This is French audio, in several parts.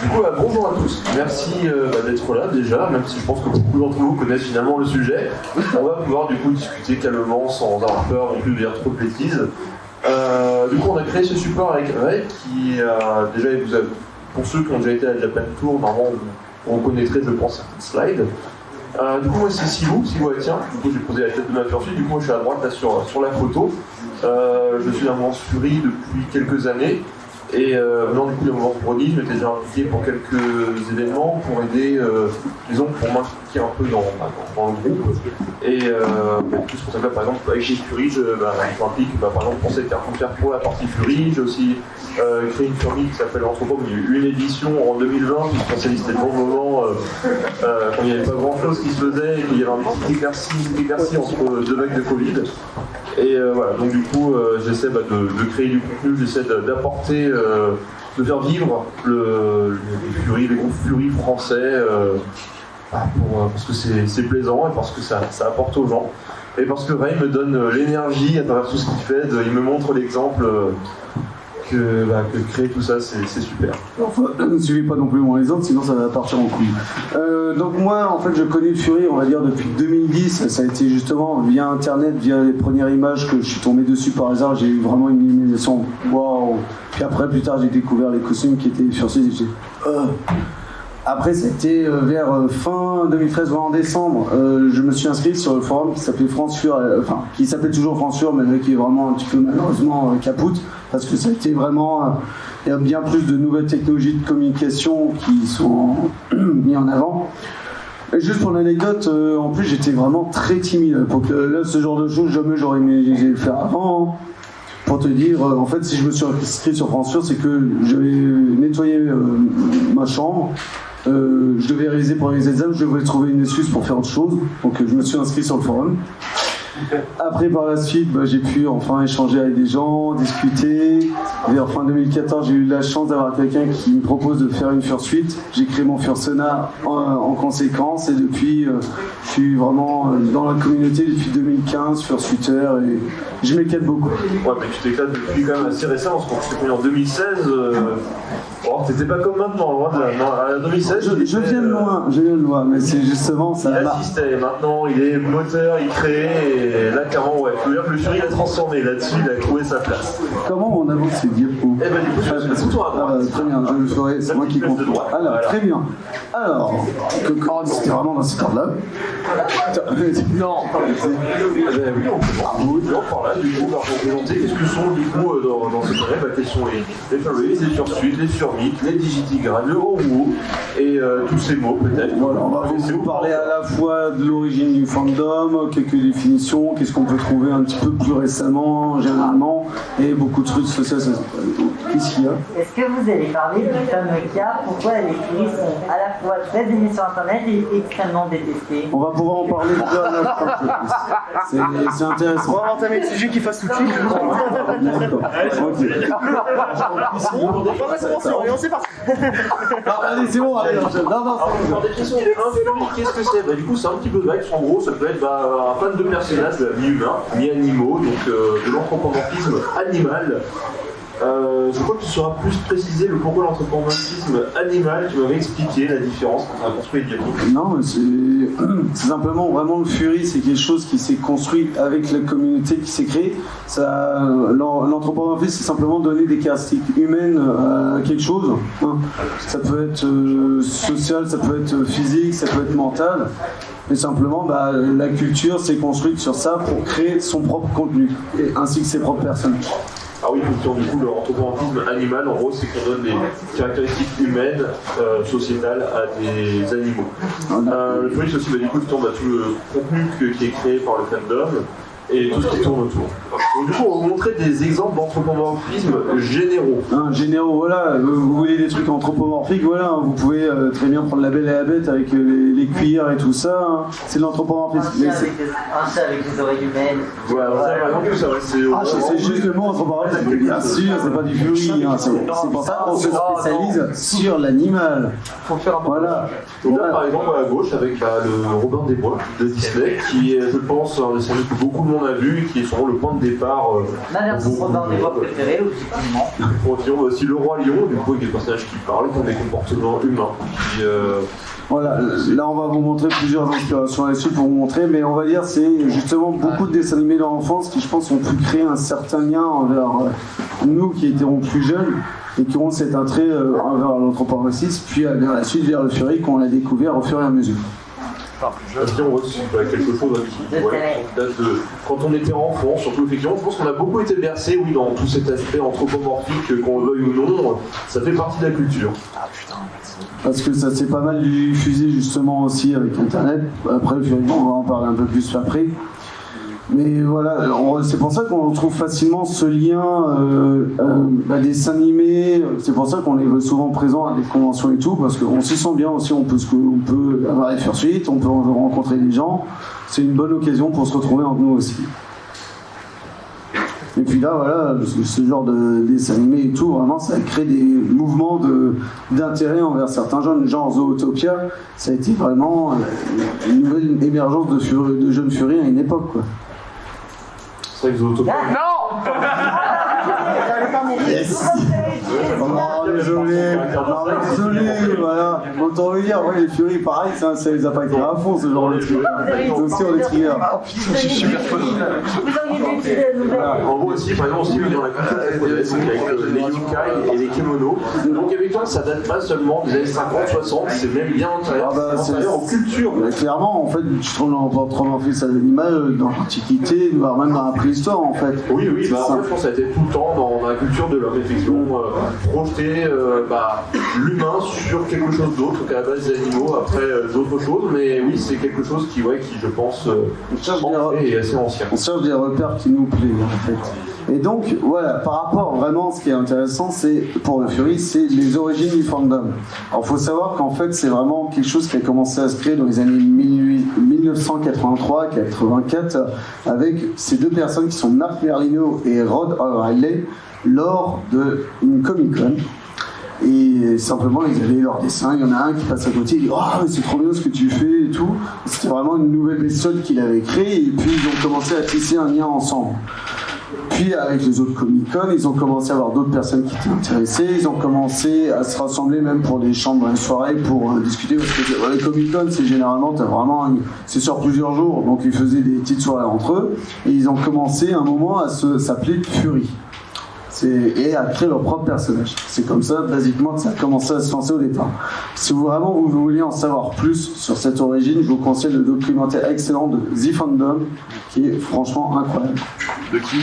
Du coup, bonjour à tous, merci d'être là déjà, même si je pense que beaucoup d'entre vous connaissent finalement le sujet. On va pouvoir du coup discuter calmement sans avoir peur non plus de dire trop de bêtises. Du coup, on a créé ce support avec Ray qui déjà, pour ceux qui ont déjà été à la Japan Tour, normalement on connaîtrait, je pense, certaines slides. Du coup, moi c'est Silou Etienne, du coup j'ai posé la tête de ma fursuit, du coup moi je suis à droite là sur la photo. Je suis dans Fury depuis quelques années. Et maintenant, du coup, le mouvement Brody, je m'étais déjà impliqué pour quelques événements pour aider, disons, pour m'impliquer un peu dans le groupe. Et du coup, c'est pour ça que là, par exemple, avec les Fury, je m'implique, par exemple, pour cette frontière pour la partie Fury. J'ai aussi créé une Fury qui s'appelle Anthropome. Il y a eu une édition en 2020 qui spécialisait le bon moment quand il n'y avait pas grand chose qui se faisait et qu'il y avait un petit éclairci entre deux vagues de Covid. Et voilà, donc du coup, j'essaie de créer du contenu, j'essaie d'apporter, de faire vivre les groupes Fury français, parce que c'est plaisant et parce que ça apporte aux gens. Et parce que Ray me donne l'énergie à travers tout ce qu'il fait, il me montre l'exemple que créer tout ça, c'est super. Enfin, ne suivez pas non plus les autres, sinon ça va partir en couille. Donc moi, en fait, je connais le Fury, on va dire, depuis 2010. Ça a été justement via Internet, via les premières images que je suis tombé dessus par hasard. J'ai eu vraiment une illumination. Waouh! Puis après, plus tard, j'ai découvert les costumes qui étaient sur ces images. Après, c'était vers fin 2013 ou en décembre. Je me suis inscrit sur le forum qui s'appelait France Fur, qui s'appelle toujours France Fur, mais qui est vraiment un petit peu malheureusement capoute, parce que ça a été vraiment. Il y a bien plus de nouvelles technologies de communication qui sont mises en avant. Et juste pour l'anecdote, en plus, j'étais vraiment très timide. Donc là, ce genre de choses, jamais j'aurais aimé le faire avant. Pour te dire, en fait, si je me suis inscrit sur France Fur, c'est que j'avais nettoyé ma chambre. Je devais réaliser pour les examens, je devais trouver une excuse pour faire autre chose, donc je me suis inscrit sur le forum. Après, par la suite, j'ai pu enfin échanger avec des gens, discuter. Vers fin 2014, j'ai eu la chance d'avoir quelqu'un qui me propose de faire une fursuite. J'ai créé mon Fursona en conséquence, et depuis, je suis vraiment dans la communauté depuis 2015, fursuiteur, et je m'éclate beaucoup. Ouais, mais tu t'éclates depuis quand même assez récent, parce qu'on s'est connu en 2016. T'étais pas comme maintenant, loin de la 2016. Je viens de loin, mais c'est justement ça. Il assistait, maintenant il est moteur, il crée, et là clairement, ouais, je veux dire que le Fury a transformé là-dessus, il a trouvé sa place. Comment on avance ces diapos? Eh ben du coup, c'est toi à droite. Très bien, je le ferai, c'est moi qui compte. Alors, voilà. Très bien. Alors, c'était vraiment dans cet ordre-là. Non, oui, on par là, du coup, on va représenter qu'est-ce que sont, du coup, dans ce projet, quels sont les Furies, les Fursuites, les Furmites, les Digitigras, le Homo, et tous ces mots, peut-être. Voilà, on va vous parler à la fois de l'origine du fandom, quelques définitions, qu'est-ce qu'on peut trouver un petit peu plus récemment, généralement, et beaucoup de trucs sociaux. Qu'est-ce qu'il y a? Est-ce que vous allez parler du fameux cas pourquoi les Furies sont à la fois très aimés sur Internet et extrêmement détestés? On va pouvoir en parler déjà à la fin. C'est intéressant. On va entamer le sujet qui fasse tout de suite. D'accord. On c'est parti. Allez, c'est bon, allez. Par définition, un Fury, qu'est-ce que c'est? Du coup, c'est un petit peu vague. En gros, ça peut être un fan de personnages mi-humains, mi-animaux, donc de l'anthropomorphisme animal. Je crois que tu sauras plus préciser le pourquoi l'anthropomorphisme animal. Tu m'avais expliqué la différence quand on a construit les diapos. Non, c'est simplement vraiment le Fury, c'est quelque chose qui s'est construit avec la communauté qui s'est créée. L'anthropomorphisme, c'est simplement donner des caractéristiques humaines à quelque chose. Hein. Ça peut être social, ça peut être physique, ça peut être mental. Mais simplement, la culture s'est construite sur ça pour créer son propre contenu, ainsi que ses propres personnes. Ah oui, du coup, l'anthropomorphisme animal, en gros, c'est qu'on donne des caractéristiques humaines, sociétales à des animaux. Le Fury, c'est aussi, du coup, tout le contenu qui est créé par le fandom et tout ce qui tourne autour. Donc, du coup, on va vous montrer des exemples d'anthropomorphisme généraux. Généraux, voilà. Vous voulez des trucs anthropomorphiques, voilà. Vous pouvez très bien prendre La Belle et la Bête avec les cuillères et tout ça. Hein. C'est de l'anthropomorphisme. Un chat avec les oreilles humaines. Voilà, par exemple, ça va, c'est juste le mot anthropomorphisme. Bien sûr, c'est pas du Fury. Hein. C'est pour ça qu'on se spécialise sur l'animal. Voilà. Donc là, par exemple, à gauche, avec le Robin des Bois de Disney, qui est, je pense, un dessin que beaucoup de monde a vu, qui est sûrement le point de départ. Ma version Robin des voix préférées, objectivement. On dit aussi le roi lion, du coup, avec des personnages qui parlent, qui ont des comportements humains. Voilà, là on va vous montrer plusieurs inspirations là-dessus pour vous montrer, mais on va dire c'est justement beaucoup de dessins animés dans l'enfance qui je pense ont pu créer un certain lien envers nous qui étions plus jeunes et qui ont cet attrait envers l'anthropomorphisme, puis vers la suite vers le Fury qu'on a découvert au fur et à mesure. Si on voit quelque chose qui date de quand on était enfant, surtout effectivement, je pense qu'on a beaucoup été bercé, oui, dans tout cet aspect anthropomorphique, qu'on le veuille ou non, ça fait partie de la culture. Parce que ça s'est pas mal diffusé justement aussi avec Internet. Après, on va en parler un peu plus après. Mais voilà, c'est pour ça qu'on retrouve facilement ce lien à des dessins animés. C'est pour ça qu'on est souvent présent à des conventions et tout, parce qu'on s'y sent bien aussi. On peut avoir les fursuites, on peut rencontrer des gens. C'est une bonne occasion pour se retrouver entre nous aussi. Et puis là, voilà, ce genre de dessins animés et tout, vraiment, ça crée des mouvements d'intérêt envers certains jeunes. Genre Zootopia, ça a été vraiment une nouvelle émergence de jeunes furies à une époque, quoi. C'est vrai que Zootopia... Non. Yes. Oh, désolé, voilà. Autant le dire, ouais, les furies, pareil, ça les a pas été à fond, ce genre de trucs. Aussi, on les trigger. J'ai super peur. En gros aussi, par exemple, aussi dans la culture japonaise, avec les yokai et les kimonos. Donc effectivement, ça date pas seulement des années 50, 60, c'est même bien antérieur aux cultures. Clairement, en fait, je trouve l'anthropomorphisme à l'animal dans l'Antiquité, voire même dans la préhistoire, en fait. Oui, bah, après, je pense que ça a été tout le temps dans la culture de l'homme, effectivement, projeter l'humain sur quelque chose d'autre qu'à la base des animaux, après d'autres choses, mais oui, c'est quelque chose qui je pense, est assez ancien. On cherche des repères qui nous plaisent, en fait. Et donc, voilà, par rapport vraiment, ce qui est intéressant, c'est, pour le Fury, c'est les origines du fandom. Alors, il faut savoir qu'en fait, c'est vraiment quelque chose qui a commencé à se créer dans les années 1983-84, avec ces deux personnes qui sont Mark Merlino et Rod O'Reilly, lors d'une Comic-Con. Et simplement, ils avaient leur dessin. Il y en a un qui passe à côté, il dit « Oh, mais c'est trop bien ce que tu fais et tout ». C'était vraiment une nouvelle bestiole qu'il avait créée, et puis ils ont commencé à tisser un lien ensemble. Puis avec les autres Comic-Con, ils ont commencé à avoir d'autres personnes qui étaient intéressées, ils ont commencé à se rassembler même pour des chambres dans les soirées pour discuter, parce que les Comic-Con, c'est généralement, c'est sur plusieurs jours, donc ils faisaient des petites soirées entre eux, et ils ont commencé à un moment à s'appeler Fury. Et à créer leur propre personnage. C'est comme ça, basiquement, que ça a commencé à se lancer au départ. Si vous voulez en savoir plus sur cette origine, je vous conseille le documentaire excellent de The Fandom, qui est franchement incroyable. De qui ?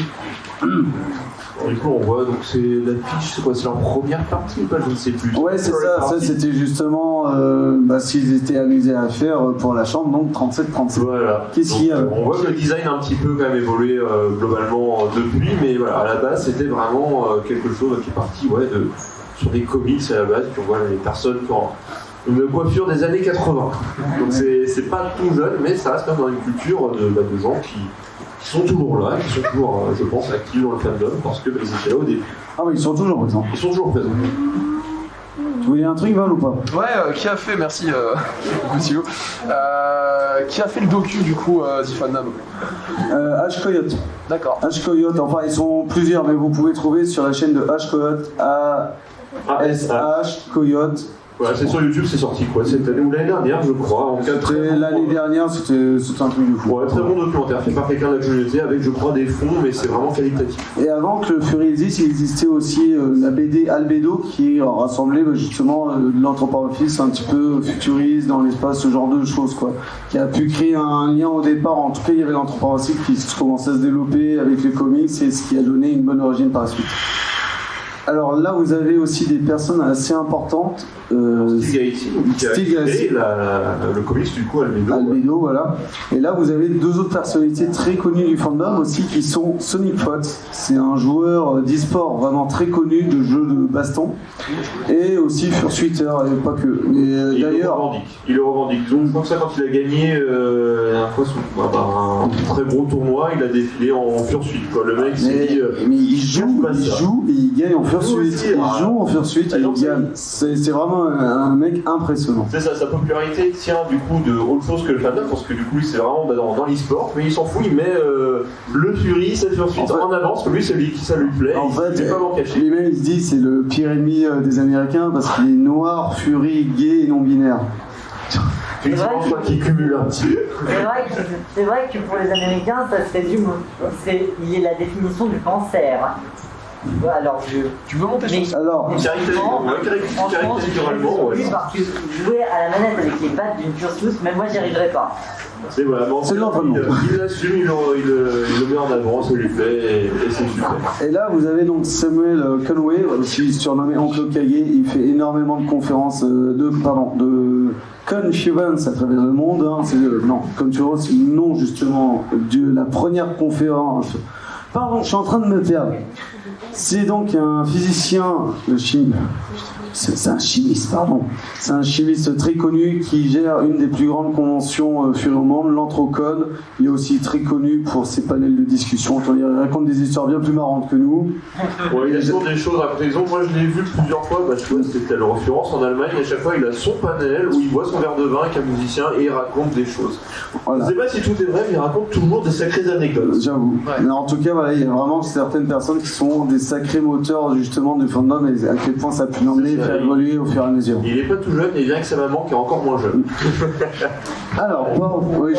Du coup, on voit, donc c'est l'affiche, c'est quoi, c'est leur première partie ou pas, je ne sais plus. Ouais, c'est ça, c'était justement ce qu'ils étaient amusés à faire pour la chambre, donc 37-37. Voilà. Qu'est-ce qu'il y a ? On voit que le design a un petit peu quand même évolué globalement depuis, mais voilà, à la base, c'était vraiment quelque chose qui est parti sur des comics à la base, puis on voit les personnes qui ont une coiffure des années 80. Donc c'est pas tout jeune, mais ça reste quand même dans une culture de gens qui sont toujours là, qui sont toujours, je pense, actifs dans le fandom, parce qu'ils étaient là au début. Ah oui, ils sont toujours présents. Ils sont toujours présents. Tu voulais un truc, Val, ou pas ? Ouais, qui a fait, merci Goutillot, qui a fait le docu du coup, The Fandom H Coyote. D'accord. H Coyote, enfin ils sont plusieurs, mais vous pouvez trouver sur la chaîne de H Coyote, A-S-H Coyote. Voilà, c'est sur YouTube, c'est sorti quoi, cette année ou l'année dernière, je crois. L'année dernière, c'était un truc de fou. Ouais, très bon documentaire fait par quelqu'un de la communauté avec, je crois, des fonds, mais c'est vraiment qualitatif. Et avant que le Fury existe, il existait aussi la BD Albedo qui rassemblait justement de l'anthropomorphisme un petit peu futuriste dans l'espace, ce genre de choses, quoi. Qui a pu créer un lien au départ. En tout cas, il y avait l'anthropomorphisme qui commençait à se développer avec les comics, et ce qui a donné une bonne origine par la suite. Alors là, vous avez aussi des personnes assez importantes. Steve Gacy, le comics du coup Albedo, voilà. Et là, vous avez deux autres personnalités très connues du fandom aussi, qui sont Sonic Fox. C'est un joueur d'e-sport vraiment très connu de jeux de baston, et aussi Fursuiter, et pas que. Mais d'ailleurs, il le revendique. Donc je pense que ça, quand il a gagné un très gros tournoi, il a défilé en Fursuit. Le mec s'est dit. Mais il joue et il gagne en Fursuit. Fursuit, il joue en Fursuit, il gagne. C'est vraiment un mec impressionnant. C'est ça, sa popularité tient du coup de autre chose que le fandom, parce que du coup, lui, c'est vraiment dans l'e-sport, mais il s'en fout, il met le Fury, cette Fursuit en avance, que lui, c'est lui qui ça lui plaît. En fait, il peut pas m'en cacher. lui-même, il se dit c'est le pire ennemi des Américains parce qu'il est noir, Fury, gay et non-binaire. Effectivement, je crois qu'il cumule un petit peu. C'est vrai que pour les Américains, ça se résume. Il est la définition du cancer. Alors, tu veux monter sur ça? Alors, franchement, ouais. parce que jouer à la manette avec les pattes d'une Fursuit, même moi, j'y arriverai pas. C'est voilà, bon, c'est l'entraînement. Il l'assume, il le met en avant, ça lui fait, et c'est super. Et là, vous avez donc Samuel Conway, aussi surnommé Oncle Kage. Il fait énormément de conférences de Conference à travers le monde. Hein. Conference, c'est le nom justement de la première conférence. Pardon, je suis en train de me perdre. C'est donc un physicien, c'est un chimiste, pardon. C'est un chimiste très connu qui gère une des plus grandes conventions Fury au monde, l'Antrocon. Il est aussi très connu pour ses panels de discussion. Il raconte des histoires bien plus marrantes que nous. Ouais, il a toujours des choses à raconter. Moi, je l'ai vu plusieurs fois. C'était à la référence en Allemagne. Et à chaque fois, il a son panel où il boit son verre de vin avec un musicien et il raconte des choses. Voilà. Je ne sais pas si tout est vrai, mais il raconte toujours des sacrées anecdotes. J'avoue. Ouais. Mais en tout cas, voilà, il y a vraiment certaines personnes qui sont des sacrés moteurs justement du fandom et à quel point ça a pu l'emmener et faire évoluer au fur et à mesure. Il n'est pas tout jeune, il vient avec sa maman qui est encore moins jeune. Alors, oui,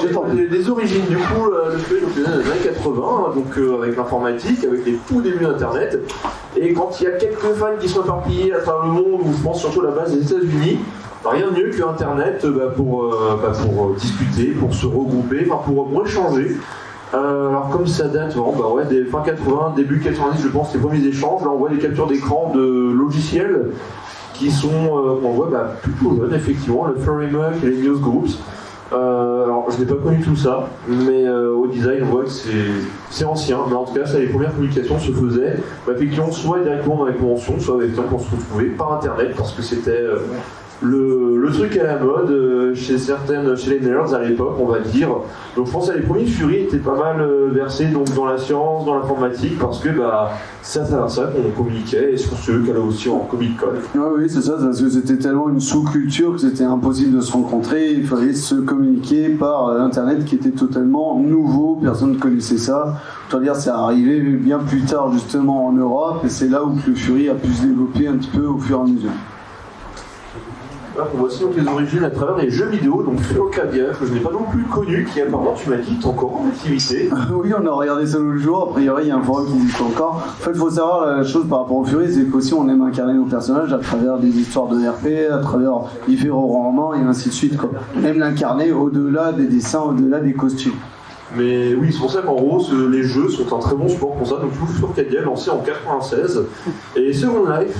les origines du coup, le fait dans les années 80, donc avec l'informatique, avec les tout débuts d'Internet. Et quand il y a quelques fans qui sont éparpillés à travers le monde, ou je pense surtout à la base des États-Unis, rien de mieux que Internet pour discuter, pour se regrouper, pour échanger. Alors comme ça date vraiment des fin 80, début 90 je pense les premiers échanges, là on voit des captures d'écran de logiciels qui sont, on voit plutôt jeunes effectivement, le FurryMuck et les Newsgroups. Alors je n'ai pas connu tout ça, mais au design on voit que c'est ancien, mais en tout cas ça, les premières publications se faisaient effectivement soit directement dans les conventions, soit avec temps qu'on se retrouvait par internet parce que c'était le truc à la mode chez les nerds à l'époque, on va dire. Donc je pense que les premiers Fury étaient pas mal versés donc, dans la science, dans l'informatique, parce que c'est à travers ça qu'on communiquait, et sur ceux qui allaient aussi en Comic-Con. Oui, c'est ça, parce que c'était tellement une sous-culture que c'était impossible de se rencontrer, il fallait se communiquer par Internet qui était totalement nouveau, personne ne connaissait ça. Je dois dire, c'est arrivé bien plus tard justement en Europe, et c'est là où le Fury a pu se développer un petit peu au fur et à mesure. On voit aussi donc les origines à travers les jeux vidéo, donc Furokadia, que je n'ai pas non plus connu, qui apparemment tu m'as dit est encore en activité. Oui, on a regardé ça l'autre jour, a priori il y a un forum qui dit encore. En fait, il faut savoir la chose par rapport au Fury, c'est qu'aussi on aime incarner nos personnages à travers des histoires de RP, à travers différents romans et ainsi de suite. On aime l'incarner au-delà des dessins, au-delà des costumes. Mais oui, c'est pour ça qu'en gros, les jeux sont un très bon support pour ça. Donc, Furokadia, lancé en 96. Et Second Life,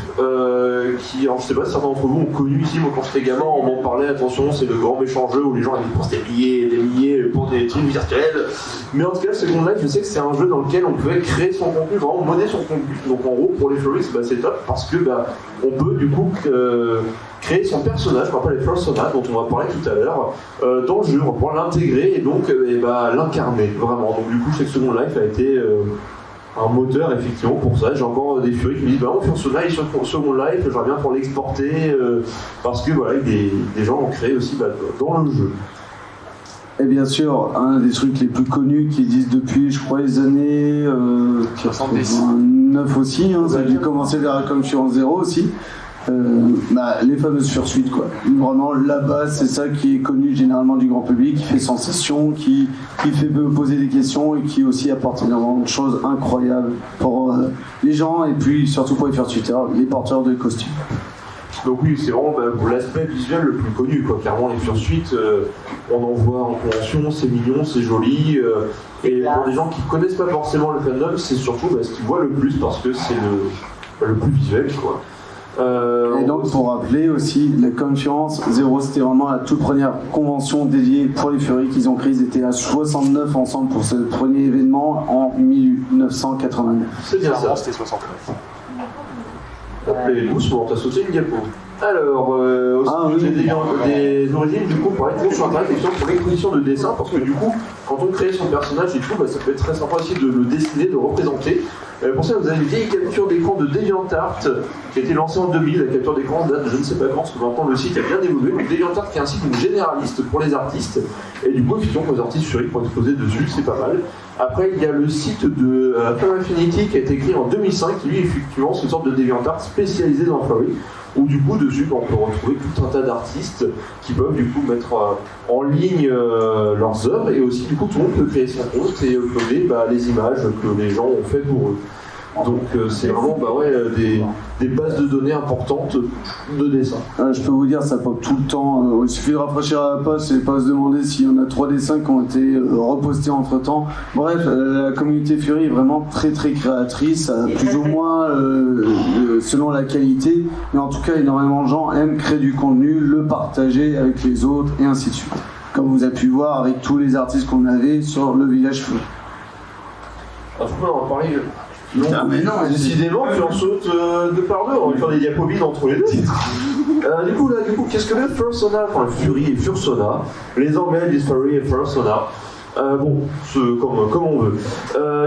qui, alors je sais pas si certains d'entre vous ont connu ici, moi quand j'étais gamin, on m'en parlait, attention, c'est le grand méchant jeu où les gens avaient dépensé des milliers pour des trucs virtuels. Mais en tout cas, Second Life, je sais que c'est un jeu dans lequel on pouvait créer son contenu, vraiment modder son contenu. Donc en gros, pour les Furies, c'est top parce que on peut du coup créer son personnage, on appelle les personnages dont on va parler tout à l'heure, dans le jeu, on va pouvoir l'intégrer et donc l'incarner vraiment. Donc du coup, chaque Second Life a été un moteur effectivement pour ça. J'ai encore des Furies qui me disent on fait ce live sur Second Life, j'aimerais bien pour l'exporter parce que voilà, des gens l'ont créé aussi dans le jeu. Et bien sûr, un des trucs les plus connus qui existent depuis, je crois, les années 89 aussi, ça a dû commencer vers comme sur 0 aussi. Les fameuses Fursuit quoi. Vraiment la base, c'est ça qui est connu généralement du grand public, qui fait sensation, qui fait poser des questions et qui aussi apporte énormément de choses incroyables pour les gens et puis surtout pour les Fursuiters, les porteurs de costumes. Donc oui, c'est vraiment l'aspect visuel le plus connu quoi. Clairement les Fursuit, on en voit en convention, c'est mignon, c'est joli. Et pour des gens qui connaissent pas forcément le fandom, c'est surtout ce qu'ils voient le plus parce que c'est le plus visuel quoi. Et donc pour rappeler aussi, la Conference 0 c'était vraiment la toute première convention dédiée pour les Fury qu'ils ont créée. Ils étaient à 69 ensemble pour ce premier événement en 1989. C'est bien ça. C'était 69. Et doucement, t'as sauté une diapo. Alors, aussi des origines, du coup, pour être sur Internet, et pour l'exposition de dessin, parce que du coup, quand on crée son personnage et tout, ça peut être très sympa aussi de le dessiner, de le représenter. Pour ça, vous avez une vieille capture d'écran de DeviantArt qui a été lancée en 2000. La capture d'écran date de je ne sais pas quand, parce que maintenant le site a bien évolué. Donc DeviantArt qui est un site généraliste pour les artistes. Et du coup, effectivement, pour les artistes Fury pour exposer dessus, c'est pas mal. Après, il y a le site de Fire Infinity qui a été créé en 2005, qui lui, effectivement, c'est une sorte de DeviantArt spécialisé dans Fury. Où du coup dessus on peut retrouver tout un tas d'artistes qui peuvent du coup mettre en ligne leurs œuvres, et aussi du coup tout le monde peut créer son compte et uploader les images que les gens ont fait pour eux. Donc c'est vraiment des bases de données importantes de dessins. Je peux vous dire, ça pop tout le temps. Il suffit de rafraîchir la page et pas se demander s'il y en a 3 dessins qui ont été repostés entre temps. Bref, la communauté Fury est vraiment très très créatrice, plus ou moins selon la qualité, mais en tout cas énormément de gens aiment créer du contenu, le partager avec les autres et ainsi de suite. Comme vous avez pu voir avec tous les artistes qu'on avait sur le village Fury. Alors, je peux en parler. Mais non, décidément, puis on saute deux par deux, on va faire des diapositives entre les deux. Du coup, qu'est-ce que le Fursona, enfin Fury et Fursona, les Anglais disent Fury et Fursona. Comme on veut.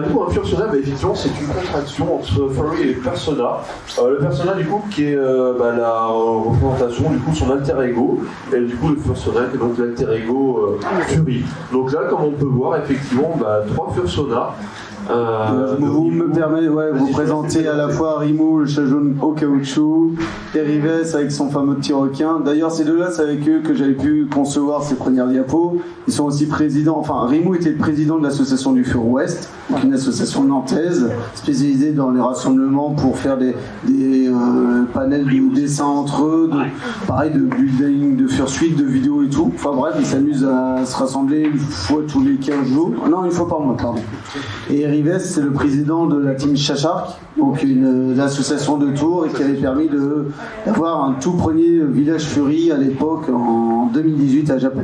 Du coup, un Fursona, effectivement, c'est une contraction entre Fury et Persona. Le Persona, du coup, qui est la représentation du coup de son alter ego, et du coup le Fursona, qui est donc l'alter ego Fury. Donc là, comme on peut voir, effectivement, 3 Fursona. Vous me permettez vous présenter à la fois Rimou, le chat jaune au caoutchouc, et Rives avec son fameux petit requin. D'ailleurs, ces deux-là, c'est avec eux que j'avais pu concevoir ces premières diapos. Ils sont aussi présidents, Rimou était le président de l'association du Fur West, une association nantaise spécialisée dans les rassemblements pour faire des panels de dessins entre eux, de building, de fursuite, de vidéos et tout. Enfin bref, ils s'amusent à se rassembler une fois tous les 15 jours. Non, une fois par mois, pardon. Et Rives, c'est le président de la team Chachark, donc une association de Tours, et qui avait permis d'avoir un tout premier village Fury à l'époque en 2018 à Japan.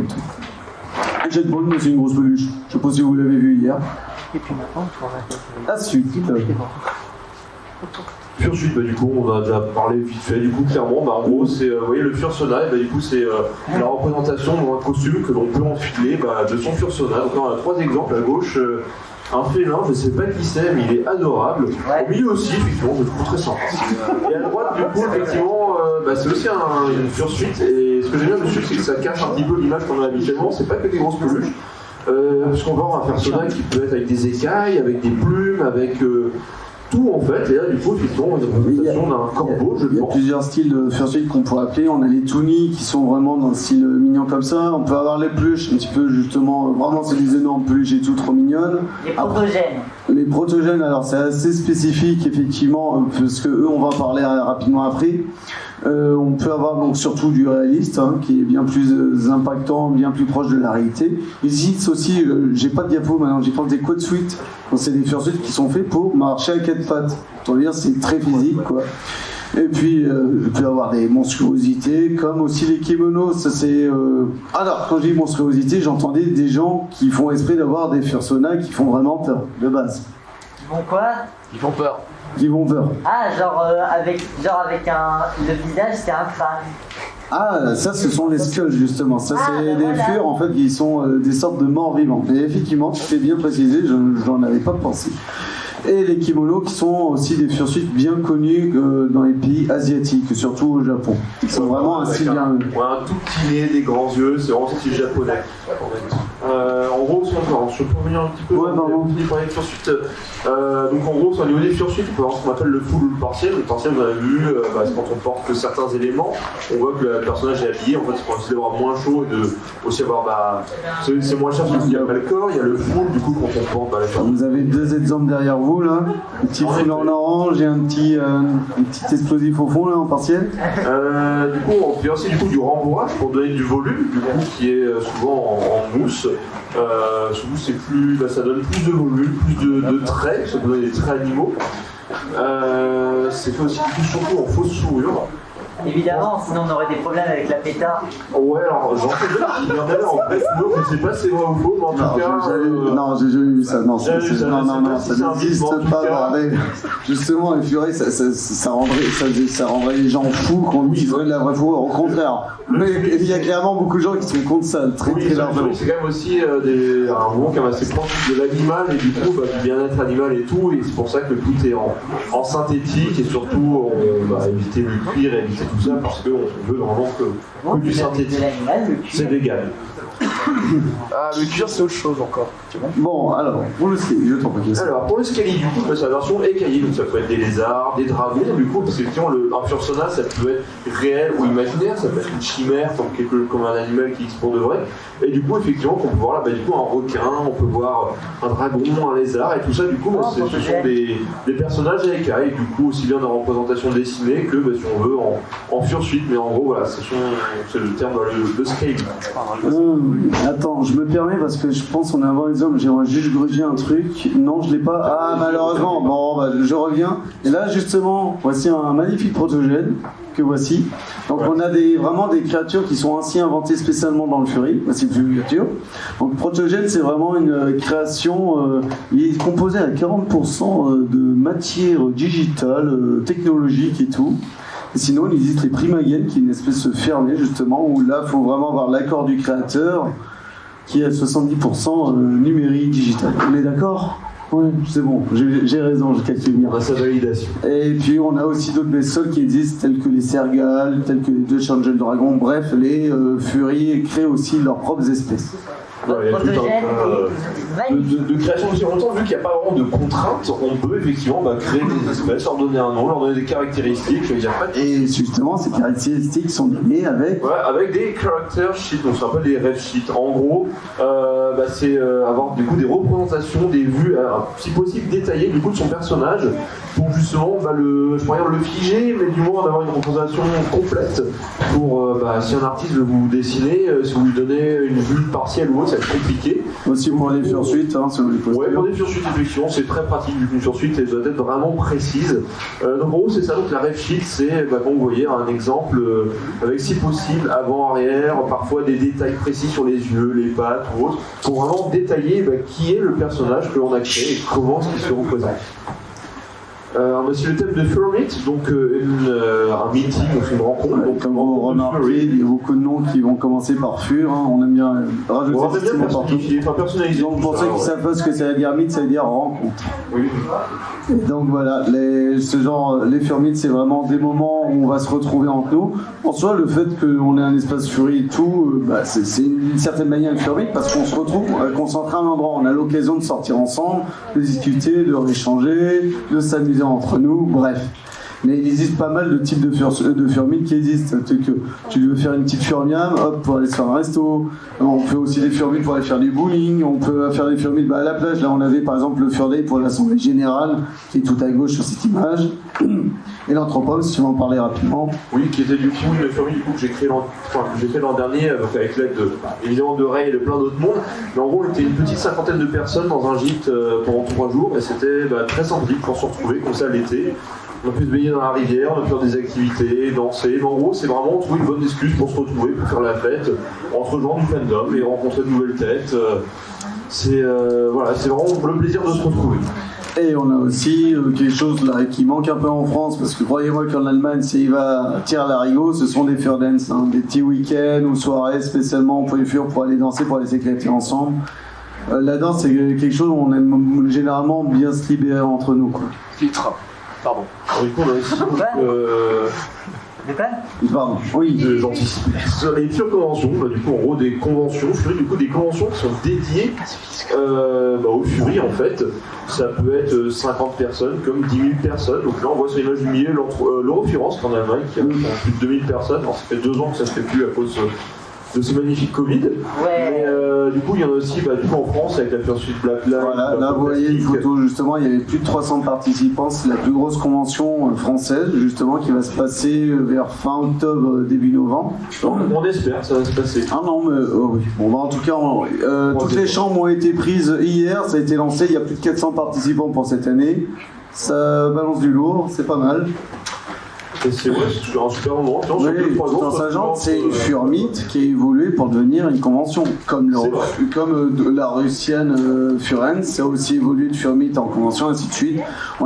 Jetball, mais c'est une grosse peluche. Je sais pas si vous l'avez vu hier. Et puis maintenant, tu vas À suite. Fursuite, du coup, on a déjà parlé vite fait. Du coup, clairement, en gros, c'est, vous voyez, le Fursona, du coup, c'est la représentation d'un costume que l'on peut enfiler de son Fursona. Donc là, on a 3 exemples à gauche. Un félin, je sais pas qui c'est, mais il est adorable. Au milieu aussi, effectivement, je le trouve très sympa. Et à droite, du coup, effectivement, c'est aussi une Fursuite. Et ce que j'aime bien dessus, c'est que ça cache un petit peu l'image qu'on a habituellement. C'est pas que des grosses peluches. Puisqu'on va avoir un personnage qui peut être avec des écailles, avec des plumes, avec tout en fait. Et là, du coup, effectivement, une représentation d'un corbeau, je pense. Il y a plusieurs styles de fursuite qu'on pourrait appeler. On a les Toonie qui sont vraiment dans le style mignon comme ça. On peut avoir les peluches, un petit peu justement, vraiment c'est des énormes peluches et tout, trop mignonnes. Les protogènes. Les protogènes, alors c'est assez spécifique effectivement, parce que eux, on va en parler rapidement après. On peut avoir donc surtout du réaliste, qui est bien plus impactant, bien plus proche de la réalité. Ici, c'est aussi, j'ai pas de diapo maintenant, j'ai pas des quad suites. Donc c'est des fursuites qui sont faits pour marcher à 4 pattes. Autant dire, c'est très physique, quoi. Et puis, il peut y avoir des monstruosités, comme aussi les kimonos. Ça, c'est, Alors, quand je dis monstruosité, j'entendais des gens qui font esprit d'avoir des fursonas qui font vraiment peur, de base. Ils vont quoi? Ils font peur. Qui vont peur. Ah, avec le visage, c'est un crâne. Ah, ça, ce sont les skulls, justement. Ça, c'est des furs, en fait, qui sont des sortes de morts vivants. Et effectivement, tu fais bien précisé, je n'en avais pas pensé. Et les kimonos qui sont aussi des fursuites bien connus dans les pays asiatiques, surtout au Japon. Ils sont vraiment un style bien. Un tout petit nez, des grands yeux, c'est vraiment style japonais. En gros, je peux revenir un petit peu. Ouais, pardon. Donc en gros, au niveau des fursuites, on peut avoir ce qu'on appelle le full ou le partiel. Le partiel, vous avez vu, c'est quand on porte que certains éléments, on voit que le personnage est habillé, en fait, c'est pour essayer d'avoir moins chaud et de aussi avoir. C'est moins cher parce qu'il n'y a pas le corps, il y a le full, du coup, quand on porte. Vous avez 2 exemples derrière vous, là. Un petit full en orange et un petit explosif au fond, là, en partiel. Du coup, on fait aussi du rembourrage pour donner du volume, du coup, qui est souvent en mousse. Souvent, c'est plus, ça donne plus de volume, plus de traits, ça peut donner des traits animaux. C'est fait aussi surtout en fausse sourure. Évidemment, sinon on aurait des problèmes avec la PETA. Ouais, alors j'en sais pas, il y en avait en bref, je sais pas si c'est vrai ou faux, mais en tout cas. Non, j'ai jamais vu ça. Non, ça n'existe pas, cas. bordel. Justement, les furets, ça rendrait les gens fous qu'on dirait de la vraie fourrure. Au contraire. Mais il y a clairement beaucoup de gens qui sont contre ça, très largement. C'est quand même aussi un mot qui est assez proche de l'animal et du coup du bien-être animal et tout, et c'est pour ça que tout est en synthétique et surtout on va éviter le cuir et éviter tout ça parce qu'on veut vraiment que du synthétique. C'est vegan. Ah, le cuir, c'est autre chose encore. C'est bon. Bon, alors, pour le ski, je t'en prie. Alors, pour le Skelly, du coup, c'est la version écaillée, donc ça peut être des lézards, des dragons, du coup, parce qu'effectivement, un fursona, ça peut être réel ou imaginaire, ça peut être une chimère, comme un animal qui existe pour de vrai. Et du coup, effectivement, on peut voir là, du coup, un requin, on peut voir un dragon, un lézard, et tout ça, du coup, ce sont des personnages à écailles, du coup, aussi bien en représentation dessinée que, si on veut, en fursuite, mais en gros, voilà, c'est le terme, le Skelly. Attends, je me permets parce que je pense qu'on est avant les hommes, j'aimerais juste gruger un truc. Non, je l'ai pas. Ah, malheureusement. Bon, je reviens. Et là, justement, voici un magnifique protogène que voici. Donc, on a vraiment des créatures qui sont ainsi inventées spécialement dans le Fury. Voici une créature. Donc, protogène, c'est vraiment une création. Il est composé à 40% de matière digitale, technologique et tout. Et sinon, il existe les Primagen, qui est une espèce fermée, justement, où là, il faut vraiment avoir l'accord du créateur, qui est à 70% numérique, digital. On est d'accord ? Oui, c'est bon, j'ai raison, je calcule bien. On a sa validation. Et puis, on a aussi d'autres bestioles qui existent, tels que les Sergals, tels que les deux Angel Dragons. Bref, les Furies créent aussi leurs propres espèces. Ouais, il y a tout un de création aussi longtemps, vu qu'il n'y a pas vraiment de contraintes, on peut effectivement créer des espèces, leur donner un nom, leur donner des caractéristiques. Il y a pas de... Et justement, ces caractéristiques sont données avec... Ouais, avec des character sheets, donc ça s'appelle des ref sheets. En gros, c'est avoir du coup des représentations, des vues, si possible détaillées du coup de son personnage, pour justement je pourrais dire le figer, mais du moins d'avoir une représentation complète pour si un artiste veut vous dessiner, si vous lui donnez une vue partielle ou autre, ça va être compliqué. Aussi pour les fursuites, selon les postures. Ouais, pour les fursuites, effectivement, c'est très pratique vu qu'une fursuite elle doit être vraiment précise. Donc en gros, c'est ça, donc la ref sheet, c'est comme vous voyez un exemple avec si possible avant, arrière, parfois des détails précis sur les yeux, les pattes ou autre, pour vraiment détailler qui est le personnage que l'on a créé et comment est-ce qu'il se représente. C'est le thème de Furmit, donc un meeting, donc une rencontre. Ouais, comme vous remarquez, il y a beaucoup de noms qui vont commencer par Fur. On aime bien rajouter ce type partout. Personnalisé. Donc pour ceux qui savent pas ce que ça veut dire Meet, ça veut dire rencontre. Oui. Et donc voilà, les Furmits, c'est vraiment des moments où on va se retrouver entre nous. En soi, le fait qu'on ait un espace Fury et tout, c'est une certaine manière de Furmit parce qu'on se retrouve concentré à un endroit. On a l'occasion de sortir ensemble, de discuter, de rééchanger, de s'amuser entre nous, bref. Mais il existe pas mal de types de Furmits qui existent. C'est-à-dire que tu veux faire une petite Furmiam, hop, pour aller se faire un resto. On fait aussi des Furmits pour aller faire du bowling. On peut faire des Furmits à la plage. Là, on avait par exemple le Furday pour l'Assemblée Générale, qui est tout à gauche sur cette image. Et l'Anthropome, si tu veux en parler rapidement. Oui, qui était du coup une Furmy que j'ai fait l'an dernier, avec l'aide évidemment de Ray et de plein d'autres mondes. Mais en gros, on était une petite cinquantaine de personnes dans un gîte pendant 3 jours. Et c'était très sympathique pour se retrouver comme ça l'été. On a pu se baigner dans la rivière, on a pu faire des activités, danser. Mais en gros, c'est vraiment trouver une bonne excuse pour se retrouver, pour faire la fête entre gens du fandom et rencontrer de nouvelles têtes. C'est vraiment le plaisir de se retrouver. Et on a aussi quelque chose là qui manque un peu en France, parce que croyez-moi qu'en Allemagne, s'il va tirer l'arigot, ce sont des Furdance, des petits week-ends ou soirées spécialement pour les Furs pour aller danser, pour aller s'éclater ensemble. La danse, c'est quelque chose où on aime généralement bien se libérer entre nous, quoi. Filtre. Pardon. Du coup, on a aussi De quoi ? Pardon. Oui. J'anticipe. Sur les Fur conventions, du coup, en gros, des conventions, du coup, des conventions qui sont dédiées aux Furies, en fait. Ça peut être 50 personnes, comme 10 000 personnes. Donc là, on voit sur l'image du milieu l'Eurofurence en Allemagne, qui a plus de 2000 personnes. Alors, ça fait 2 ans que ça ne se fait plus à cause de ce magnifique Covid. Ouais. Mais du coup, il y en a aussi en France avec la Fursuit Black Lives. Voilà, là vous voyez une photo justement, il y avait plus de 300 participants, c'est la plus grosse convention française justement qui va se passer vers fin octobre, début novembre. On espère que ça va se passer. Ah non, mais oui. Bon, en tout cas, toutes les chambres ont été prises hier, ça a été lancé, il y a plus de 400 participants pour cette année. Ça balance du lourd, c'est pas mal. Et c'est un super moment. Oui, tout en sachant que c'est une Furmite qui a évolué pour devenir une convention. Comme la russienne Furen, ça a aussi évolué de Furmite en convention, ainsi de suite.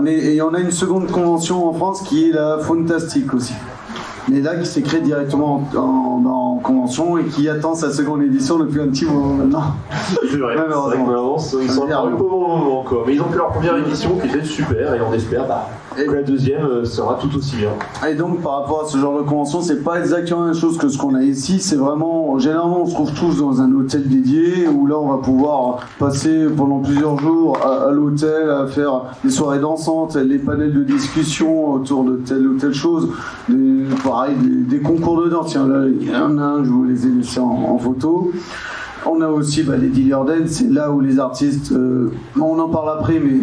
Et on a une seconde convention en France qui est la Fantastique aussi. Mais là, qui s'est créée directement en convention et qui attend sa seconde édition depuis un petit moment maintenant. C'est vrai, ils sont un peu au bon moment encore. Mais ils ont fait leur première édition qui était super et on espère que la deuxième sera tout aussi bien. Et donc par rapport à ce genre de convention, c'est pas exactement la même chose que ce qu'on a ici. C'est vraiment, généralement on se trouve tous dans un hôtel dédié où là on va pouvoir passer pendant plusieurs jours à l'hôtel à faire des soirées dansantes, les panels de discussion autour de telle ou telle chose, des concours de danse. Tiens, là il y en a un, je vous les ai laissés en photo. On a aussi les dealers dance, c'est là où les artistes, on en parle après, mais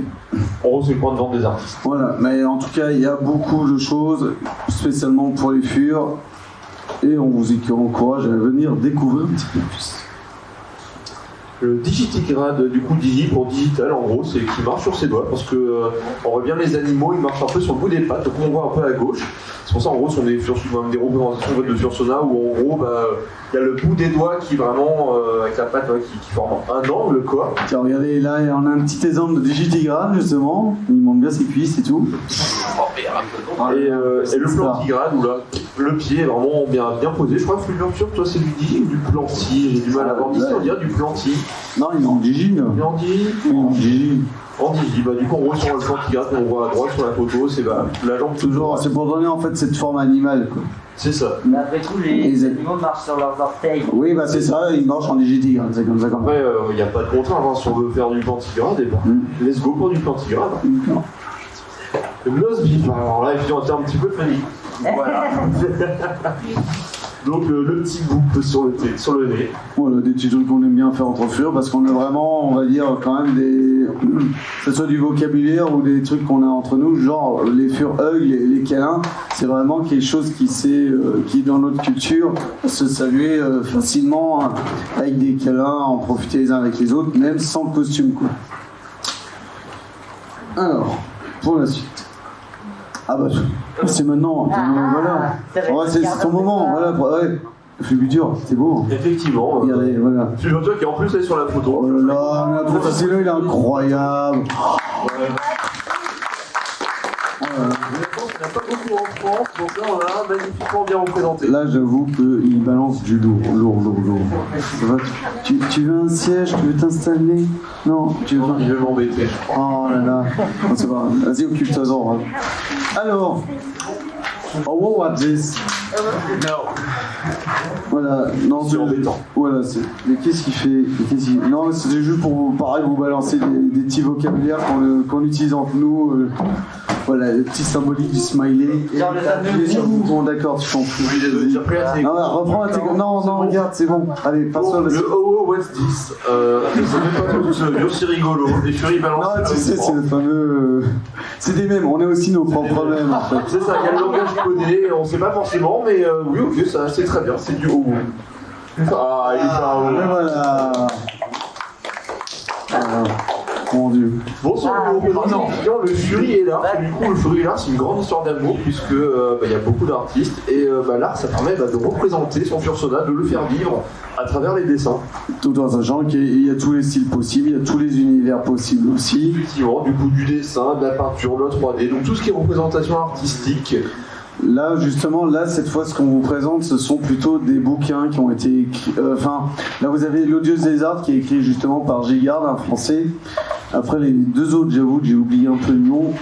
en gros, c'est le point de vente des artistes. Voilà, mais en tout cas, il y a beaucoup de choses, spécialement pour les furs, et on vous encourage à venir découvrir un petit peu plus. Le Digitigrade, du coup, Digi pour digital, en gros, c'est qui marche sur ses doigts, parce que on voit bien les animaux, ils marchent un peu sur le bout des pattes, donc on voit un peu à gauche. C'est pour ça, en gros, ce sont des représentations de Fursona où, en gros, il y a le bout des doigts qui vraiment, avec la patte, qui forme un angle, quoi. Tiens, regardez, là, on a un petit exemple de Digitigrade, justement. Il montre bien ses cuisses et tout. Et le plantigrade, où là, le pied est vraiment bien posé. Je crois que Fulgurture, toi, c'est du Digi ou du planti? J'ai du mal à voir d'ici, on dirait du planti. Non, il est en Digi, là. Il est en Digi? En Digi. En Digi, du coup, en gros, sur le plantigrade qu'on voit à droite sur la photo, c'est la jambe toujours. C'est pour donner en fait cette forme animale, quoi. C'est ça. Mais après tout, les animaux marchent sur leurs orteils. Oui, c'est ça, ils marchent en Digitigre, c'est comme ça. Après, il n'y a pas de contrainte, si on veut faire du plantigrade, let's go pour du plantigrade. L'os vif, alors là, il faut un petit peu funny. Voilà. Donc le petit bout sur le nez. Voilà, des petits trucs qu'on aime bien faire entre furs parce qu'on a vraiment, on va dire, quand même que ce soit du vocabulaire ou des trucs qu'on a entre nous, genre les furs hugs, les câlins, c'est vraiment quelque chose qui est dans notre culture, se saluer facilement avec des câlins, en profiter les uns avec les autres, même sans costume, quoi. Alors, pour la suite. C'est maintenant. Voilà. C'est ton moment. Voilà. Fulgurture, c'est beau. Effectivement. Regardez, voilà. Fulgurture qui en plus est sur la photo. Oh là là, la photo, c'est là, il est incroyable. Il n'y en a pas beaucoup en France, donc là on a magnifiquement bien représenté. Là j'avoue qu'il balance du lourd. Ça va, tu veux un siège, tu veux t'installer? Non, tu veux pas. Il veut m'embêter. Oh là là. Bon, c'est pas grave. Vas-y, occupe-toi-en. Alors, what was this? No. Voilà, non, c'est embêtant. Voilà, mais qu'est-ce qu'il fait? Non, c'était juste pour vous balancer des petits vocabulaires qu'on utilise entre nous. Voilà, le petit symbolique du smiley. Genre le fameux sur le bouton, d'accord, tu t'en fous. Non, reprends la technique. Non, regarde, c'est bon. Allez, passe sur le Oh, what's this? Je sais même pas tout ce vieux, c'est rigolo. Les furies balancent. Non, tu sais, c'est le fameux. C'est des mèmes, on a aussi nos propres mèmes en fait. C'est ça, il y a le langage codé, on sait pas forcément, mais oui, ok, ça c'est très bien, c'est du Oh. Ah, il est pas Oh. Et voilà. Mon Dieu. Bon, sur le Fury est là. Du coup, le Fury est là, c'est une grande histoire d'amour, puisque il y a beaucoup d'artistes, et l'art, ça permet de représenter son persona, de le faire vivre à travers les dessins. Tout en sachant qu'il y a tous les styles possibles, il y a tous les univers possibles aussi. Effectivement, du coup, du dessin, de la peinture, de la 3D, donc tout ce qui est représentation artistique. Là, justement, cette fois, ce qu'on vous présente, ce sont plutôt des bouquins qui ont été écrits. Là, vous avez L'Odieuse des Arts, qui est écrit justement par Gigard, un français. Après, les deux autres, j'avoue que j'ai oublié un peu le nom.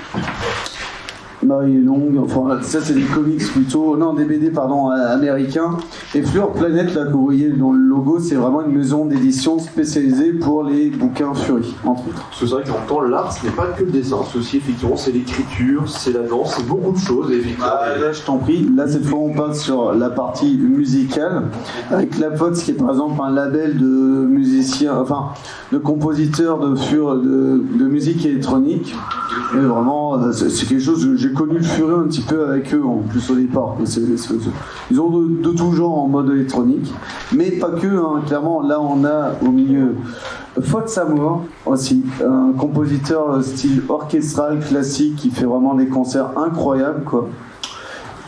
Marie Longue, enfin, ça, c'est des comics plutôt. Non, des BD, pardon, américains. Et Fleur Planète, là, que vous voyez dans le logo, c'est vraiment une maison d'édition spécialisée pour les bouquins Fury, entre autres. C'est vrai qu'en même temps, l'art, ce n'est pas que le dessin. C'est aussi, effectivement, c'est l'écriture, c'est la danse, c'est beaucoup de choses. Là, je t'en prie. Là, cette fois, on passe sur la partie musicale. Avec La Pote, qui est par exemple un label de musiciens, enfin, de compositeurs de musique électronique. Et vraiment, c'est quelque chose que j'ai connu le Fury un petit peu avec eux, en plus au départ. Ils ont de tout genre en mode électronique. Mais pas que, hein. Clairement, là, on a au milieu Fod Samour aussi, un compositeur style orchestral classique qui fait vraiment des concerts incroyables, quoi.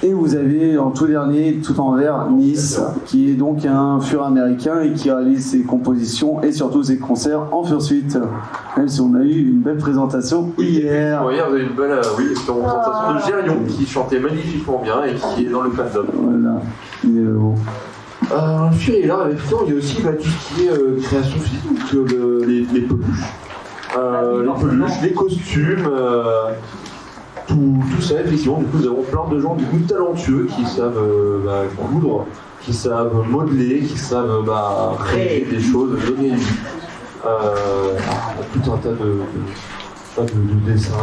Et vous avez en tout dernier, tout en vert, Nice, qui est donc un Fury américain et qui réalise ses compositions et surtout ses concerts en Fursuit. Même si on a eu une belle présentation hier. Oui, vous avez une belle présentation de Gérion qui chantait magnifiquement bien et qui est dans le fandom. Voilà. Fury est là, effectivement, il y a aussi tout ce qui est création physique, donc les peluches, les costumes. Tout ça, effectivement, du coup, nous avons plein de gens du coup talentueux qui savent coudre, qui savent modeler, qui savent créer des choses, donner vie. Tout un tas de dessins.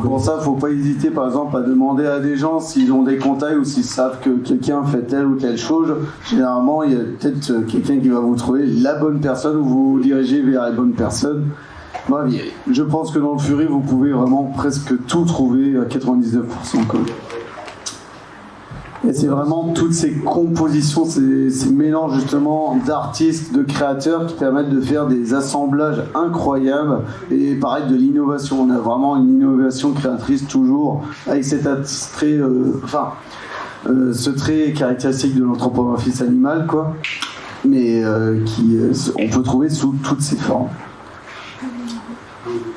Pour ça, faut pas hésiter, par exemple, à demander à des gens s'ils ont des contacts ou s'ils savent que quelqu'un fait telle ou telle chose. Généralement, il y a peut-être quelqu'un qui va vous trouver la bonne personne ou vous diriger vers la bonne personne. Je pense que dans le Fury, vous pouvez vraiment presque tout trouver à 99%. Et c'est vraiment toutes ces compositions, ces mélanges justement d'artistes, de créateurs qui permettent de faire des assemblages incroyables et pareil de l'innovation. On a vraiment une innovation créatrice toujours avec cet attrait, ce trait caractéristique de l'anthropomorphisme animal, quoi. Mais on peut trouver sous toutes ses formes.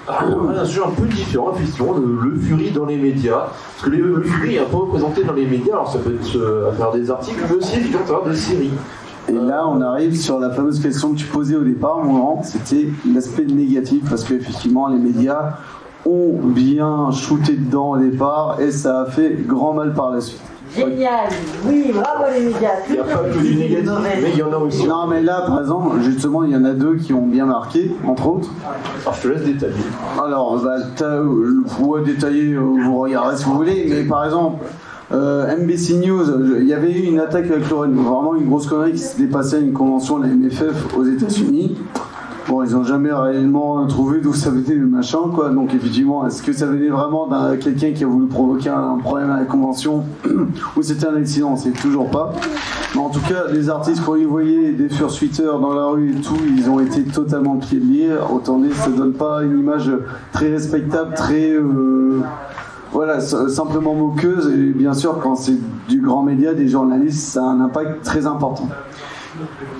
Un sujet un peu différent, effectivement, le Fury dans les médias. Parce que le Fury est un peu représenté dans les médias, alors ça peut être à faire des articles, mais aussi évidemment à faire des séries. Et là, on arrive sur la fameuse question que tu posais au départ, Laurent, c'était l'aspect négatif, parce qu'effectivement, les médias ont bien shooté dedans au départ, et ça a fait grand mal par la suite. Génial, oui, bravo les médias. Il n'y a pas que du négatif, mais il y en a aussi. Non, mais là, par exemple, justement, il y en a deux qui ont bien marqué, entre autres. Alors, je te laisse détailler. Alors, vous pouvez détailler, vous regardez si vous voulez, mais par exemple, NBC News, il y avait eu une attaque avec Lorraine, vraiment une grosse connerie qui s'était passée à une convention de la MFF aux États-Unis. Bon, ils n'ont jamais réellement trouvé d'où ça venait le machin, quoi. Donc, effectivement, est-ce que ça venait vraiment d'un quelqu'un qui a voulu provoquer un problème à la convention ou c'était un accident? On ne sait toujours pas. Mais en tout cas, les artistes, quand ils voyaient des fursuiteurs dans la rue et tout, ils ont été totalement pieds de lier. Autant dire, ça donne pas une image très respectable, très simplement moqueuse. Et bien sûr, quand c'est du grand média, des journalistes, ça a un impact très important.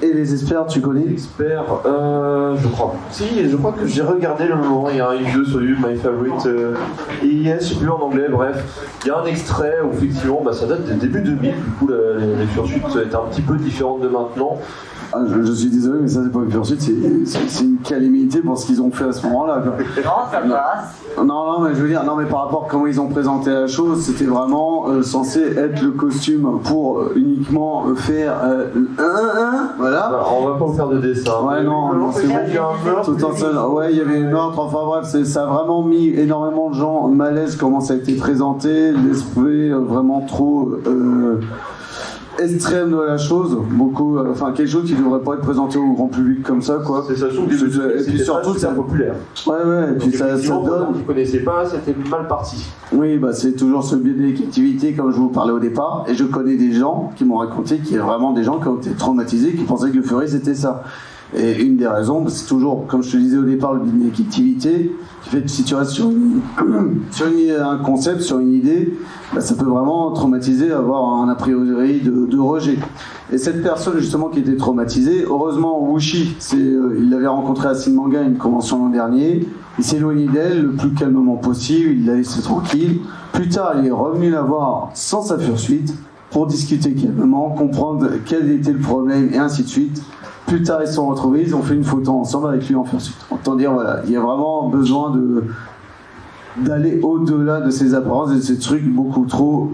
Et les experts, tu connais? Experts, je crois. Si, je crois que j'ai regardé le moment, il y a un vidéo sur YouTube, My Favorite, je sais plus en anglais, bref. Il y a un extrait où effectivement, ça date des débuts 2000, du coup les fursuits étaient un petit peu différentes de maintenant. Ah, je suis désolé, mais ça c'est pas une fursuit, c'est une calamité pour ce qu'ils ont fait à ce moment-là. Non, ça passe. Non, mais je veux dire, mais par rapport à comment ils ont présenté la chose, c'était vraiment censé être le costume pour uniquement faire voilà. On va pas vous faire de dessin. Ouais, non, c'est bon. Tout en seul. Ouais, il y avait une meurtre, enfin bref, ça a vraiment mis énormément de gens mal à l'aise comment ça a été présenté, l'esprit vraiment trop extrême de la chose, quelque chose qui devrait pas être présenté au grand public comme ça, quoi. C'est ça, et puis surtout c'est populaire. Ouais, et puis ça donne. Vous ne connaissez pas, c'était mal parti. Oui, c'est toujours ce biais de l'équité, comme je vous parlais au départ, et je connais des gens qui m'ont raconté qu'il y a vraiment des gens qui ont été traumatisés, qui pensaient que le Fury c'était ça. Et une des raisons, c'est toujours, comme je te disais au départ, le biais de l'équité, qui fait que si tu restes sur un concept, sur une idée, ça peut vraiment traumatiser, avoir un a priori de rejet. Et cette personne justement qui était traumatisée, heureusement Wushi, il l'avait rencontré à Sinmanga à une convention l'an dernier, il s'est éloigné d'elle le plus calmement possible, il l'a laissé tranquille. Plus tard, il est revenu la voir sans sa fursuite pour discuter calmement, comprendre quel était le problème et ainsi de suite. Plus tard, ils se sont retrouvés, ils ont fait une photo ensemble avec lui en fursuit. Autant dire, voilà, il y a vraiment besoin d'aller au-delà de ces apparences et de ces trucs beaucoup trop.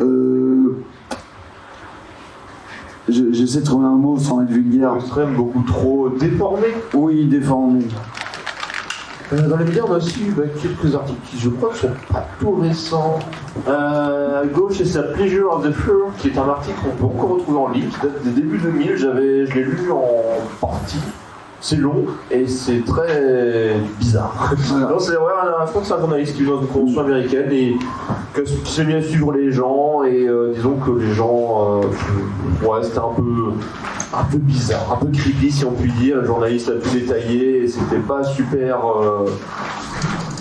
J'essaie de trouver un mot sans être vulgaire. Extrême, beaucoup trop déformé. Oui, déformé. Dans les médias, on a aussi eu quelques articles qui, je crois, ne sont pas tout récents. À gauche, c'est sa Pleasure of the Fur, qui est un article qu'on peut encore retrouver en ligne, qui date des débuts 2000. Je l'ai lu en partie. C'est long et c'est très bizarre. Non, c'est vrai, je crois que c'est un journaliste qui vient d'une convention américaine et qui s'est mis à suivre les gens et disons que les gens, c'était un peu bizarre, un peu creepy si on peut dire. Le journaliste a tout détaillé et c'était pas super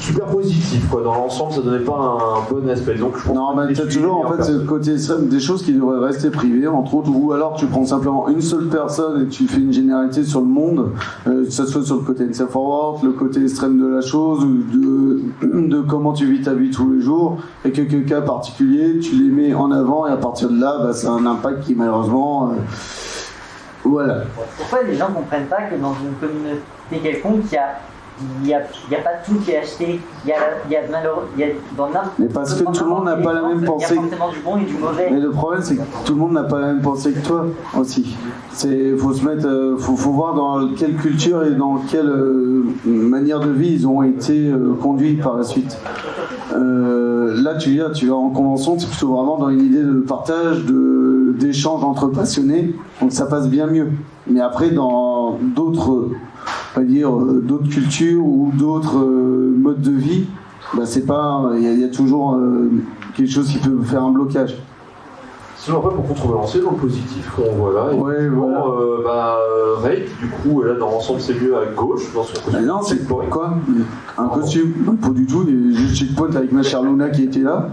super positif, quoi. Dans l'ensemble, ça donnait pas un bon aspect. Donc, je pense Non, mais t'as toujours en fait ce côté extrême, des choses qui devraient rester privées, entre autres, ou alors tu prends simplement une seule personne et tu fais une généralité sur le monde, que ce soit sur le côté self-forward, le côté extrême de la chose, ou de comment tu vis ta vie tous les jours, et quelques cas particuliers, tu les mets en avant, et à partir de là, bah, ça a un impact qui malheureusement. Voilà. Pourquoi les gens ne comprennent pas que dans une communauté quelconque, il y a pas tout qui est acheté, il y a dans n'importe. Mais parce que tout le monde n'a pas la même pensée. Il y a forcément du bon et du mauvais. Mais le problème, c'est que tout le monde n'a pas la même pensée que toi aussi. Faut se mettre, faut voir dans quelle culture et dans quelle manière de vie ils ont été conduits par la suite. Là, tu vas en convention, c'est plutôt vraiment dans une idée de partage, d'échange entre passionnés, donc ça passe bien mieux. Mais après, dans d'autres cultures ou d'autres modes de vie, bah c'est pas, il y a toujours quelque chose qui peut faire un blocage. Sinon après pour contrebalancer dans le positif qu'on voit là, ouais, voilà. Rake du coup là dans l'ensemble c'est mieux à gauche dans son costume. Non c'est quoi un costume, pas du tout, juste checkpoint avec ma chère Luna qui était là.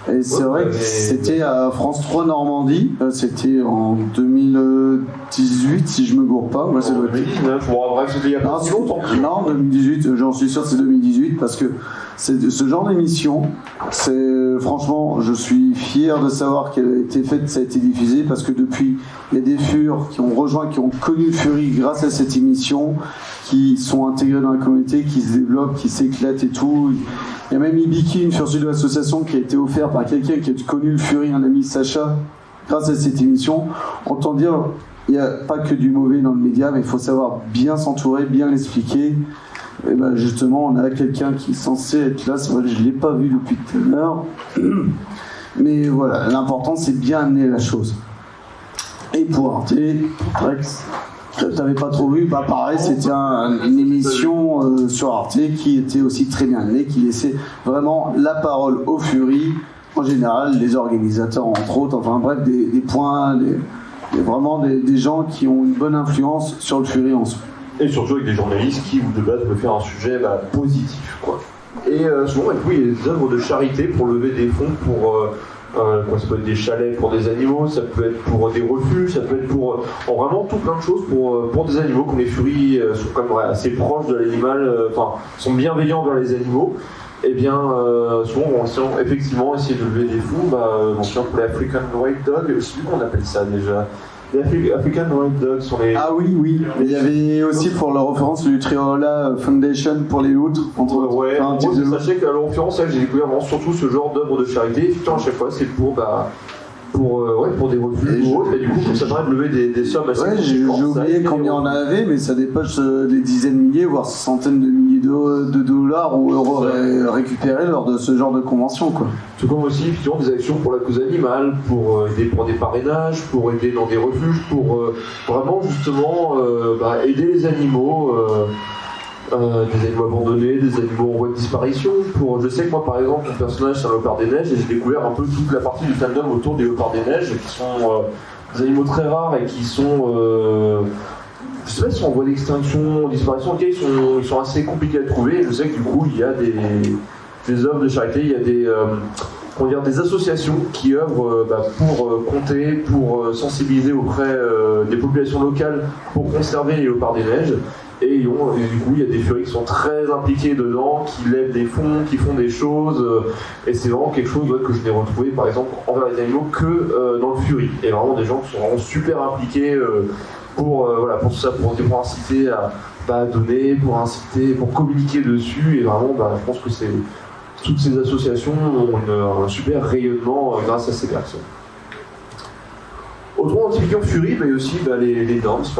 Et c'est vrai que c'était à France 3 Normandie, c'était en 2018 si je me gourre pas. Moi, c'est 2019, bref, c'était il y a pas si longtemps. Non, 2018, j'en suis sûr que c'est 2018 parce que c'est ce genre d'émission, franchement, je suis fier de savoir qu'elle a été faite, ça a été diffusé parce que depuis, il y a des furs qui ont rejoint, qui ont connu le Fury grâce à cette émission, qui sont intégrés dans la communauté, qui se développent, qui s'éclatent et tout. Il y a même Ibiki, une fursuit de l'association qui a été offerte par quelqu'un qui a connu le Fury, un ami Sacha, grâce à cette émission. Autant dire, il n'y a pas que du mauvais dans le média, mais il faut savoir bien s'entourer, bien l'expliquer. Et ben justement, on a quelqu'un qui est censé être là, c'est vrai que je ne l'ai pas vu depuis tout à l'heure. Mais voilà, l'important c'est bien amener la chose. Et pour Arte, Rex, t'avais pas trop vu, bah pareil, c'était une émission sur Arte qui était aussi très bien menée, qui laissait vraiment la parole aux Fury, en général, les organisateurs entre autres, enfin bref, des points, vraiment des gens qui ont une bonne influence sur le Fury en soi. Et surtout avec des journalistes qui, de base, veulent faire un sujet positif, quoi. Et souvent, il y a des œuvres de charité pour lever des fonds pour... ça peut être des chalets pour des animaux, ça peut être pour des refuges, ça peut être pour vraiment tout plein de choses pour des animaux, comme les Furies sont quand même assez proches de l'animal, sont bienveillants vers les animaux. Et bien souvent on va effectivement essayer de lever des fonds, pour les African White Dog, je sais plus comment on appelle ça déjà. Les African White Dogs sont les... Ah oui, mais il y avait aussi pour la référence du Triola Foundation pour les loutres. Ouais, sachez qu'à l'occurrence, j'ai découvert surtout ce genre d'œuvre de charité. Effectivement, à chaque fois, c'est pour des refuges ou autres, et du coup, ça permet de lever des sommes assez conséquentes. J'ai oublié combien on avait, mais ça dépasse des dizaines de milliers, voire centaines de milliers de dollars ou euros récupérés lors de ce genre de convention, quoi. Tout comme aussi, effectivement, des actions pour la cause animale, pour aider pour des parrainages, pour aider dans des refuges, pour vraiment, justement, aider les animaux. Des animaux abandonnés, des animaux en voie de disparition. Je sais que moi par exemple mon personnage c'est un léopard des neiges et j'ai découvert un peu toute la partie du fandom autour des léopards des neiges qui sont des animaux très rares et qui sont je sais pas s'ils sont en voie d'extinction, disparition, ok, ils sont assez compliqués à trouver. Je sais que du coup il y a des œuvres de charité, il y a des associations qui œuvrent pour compter, pour sensibiliser auprès des populations locales pour conserver les léopards des neiges. Et du coup, il y a des Furies qui sont très impliqués dedans, qui lèvent des fonds, qui font des choses. Et c'est vraiment quelque chose que je n'ai retrouvé, par exemple, envers les animaux que dans le Fury. Et vraiment des gens qui sont vraiment super impliqués pour tout ça, pour inciter à donner, pour communiquer dessus. Et vraiment, je pense que toutes ces associations ont un super rayonnement grâce à ces personnes. Autrement, typiquement Fury, mais aussi les danses,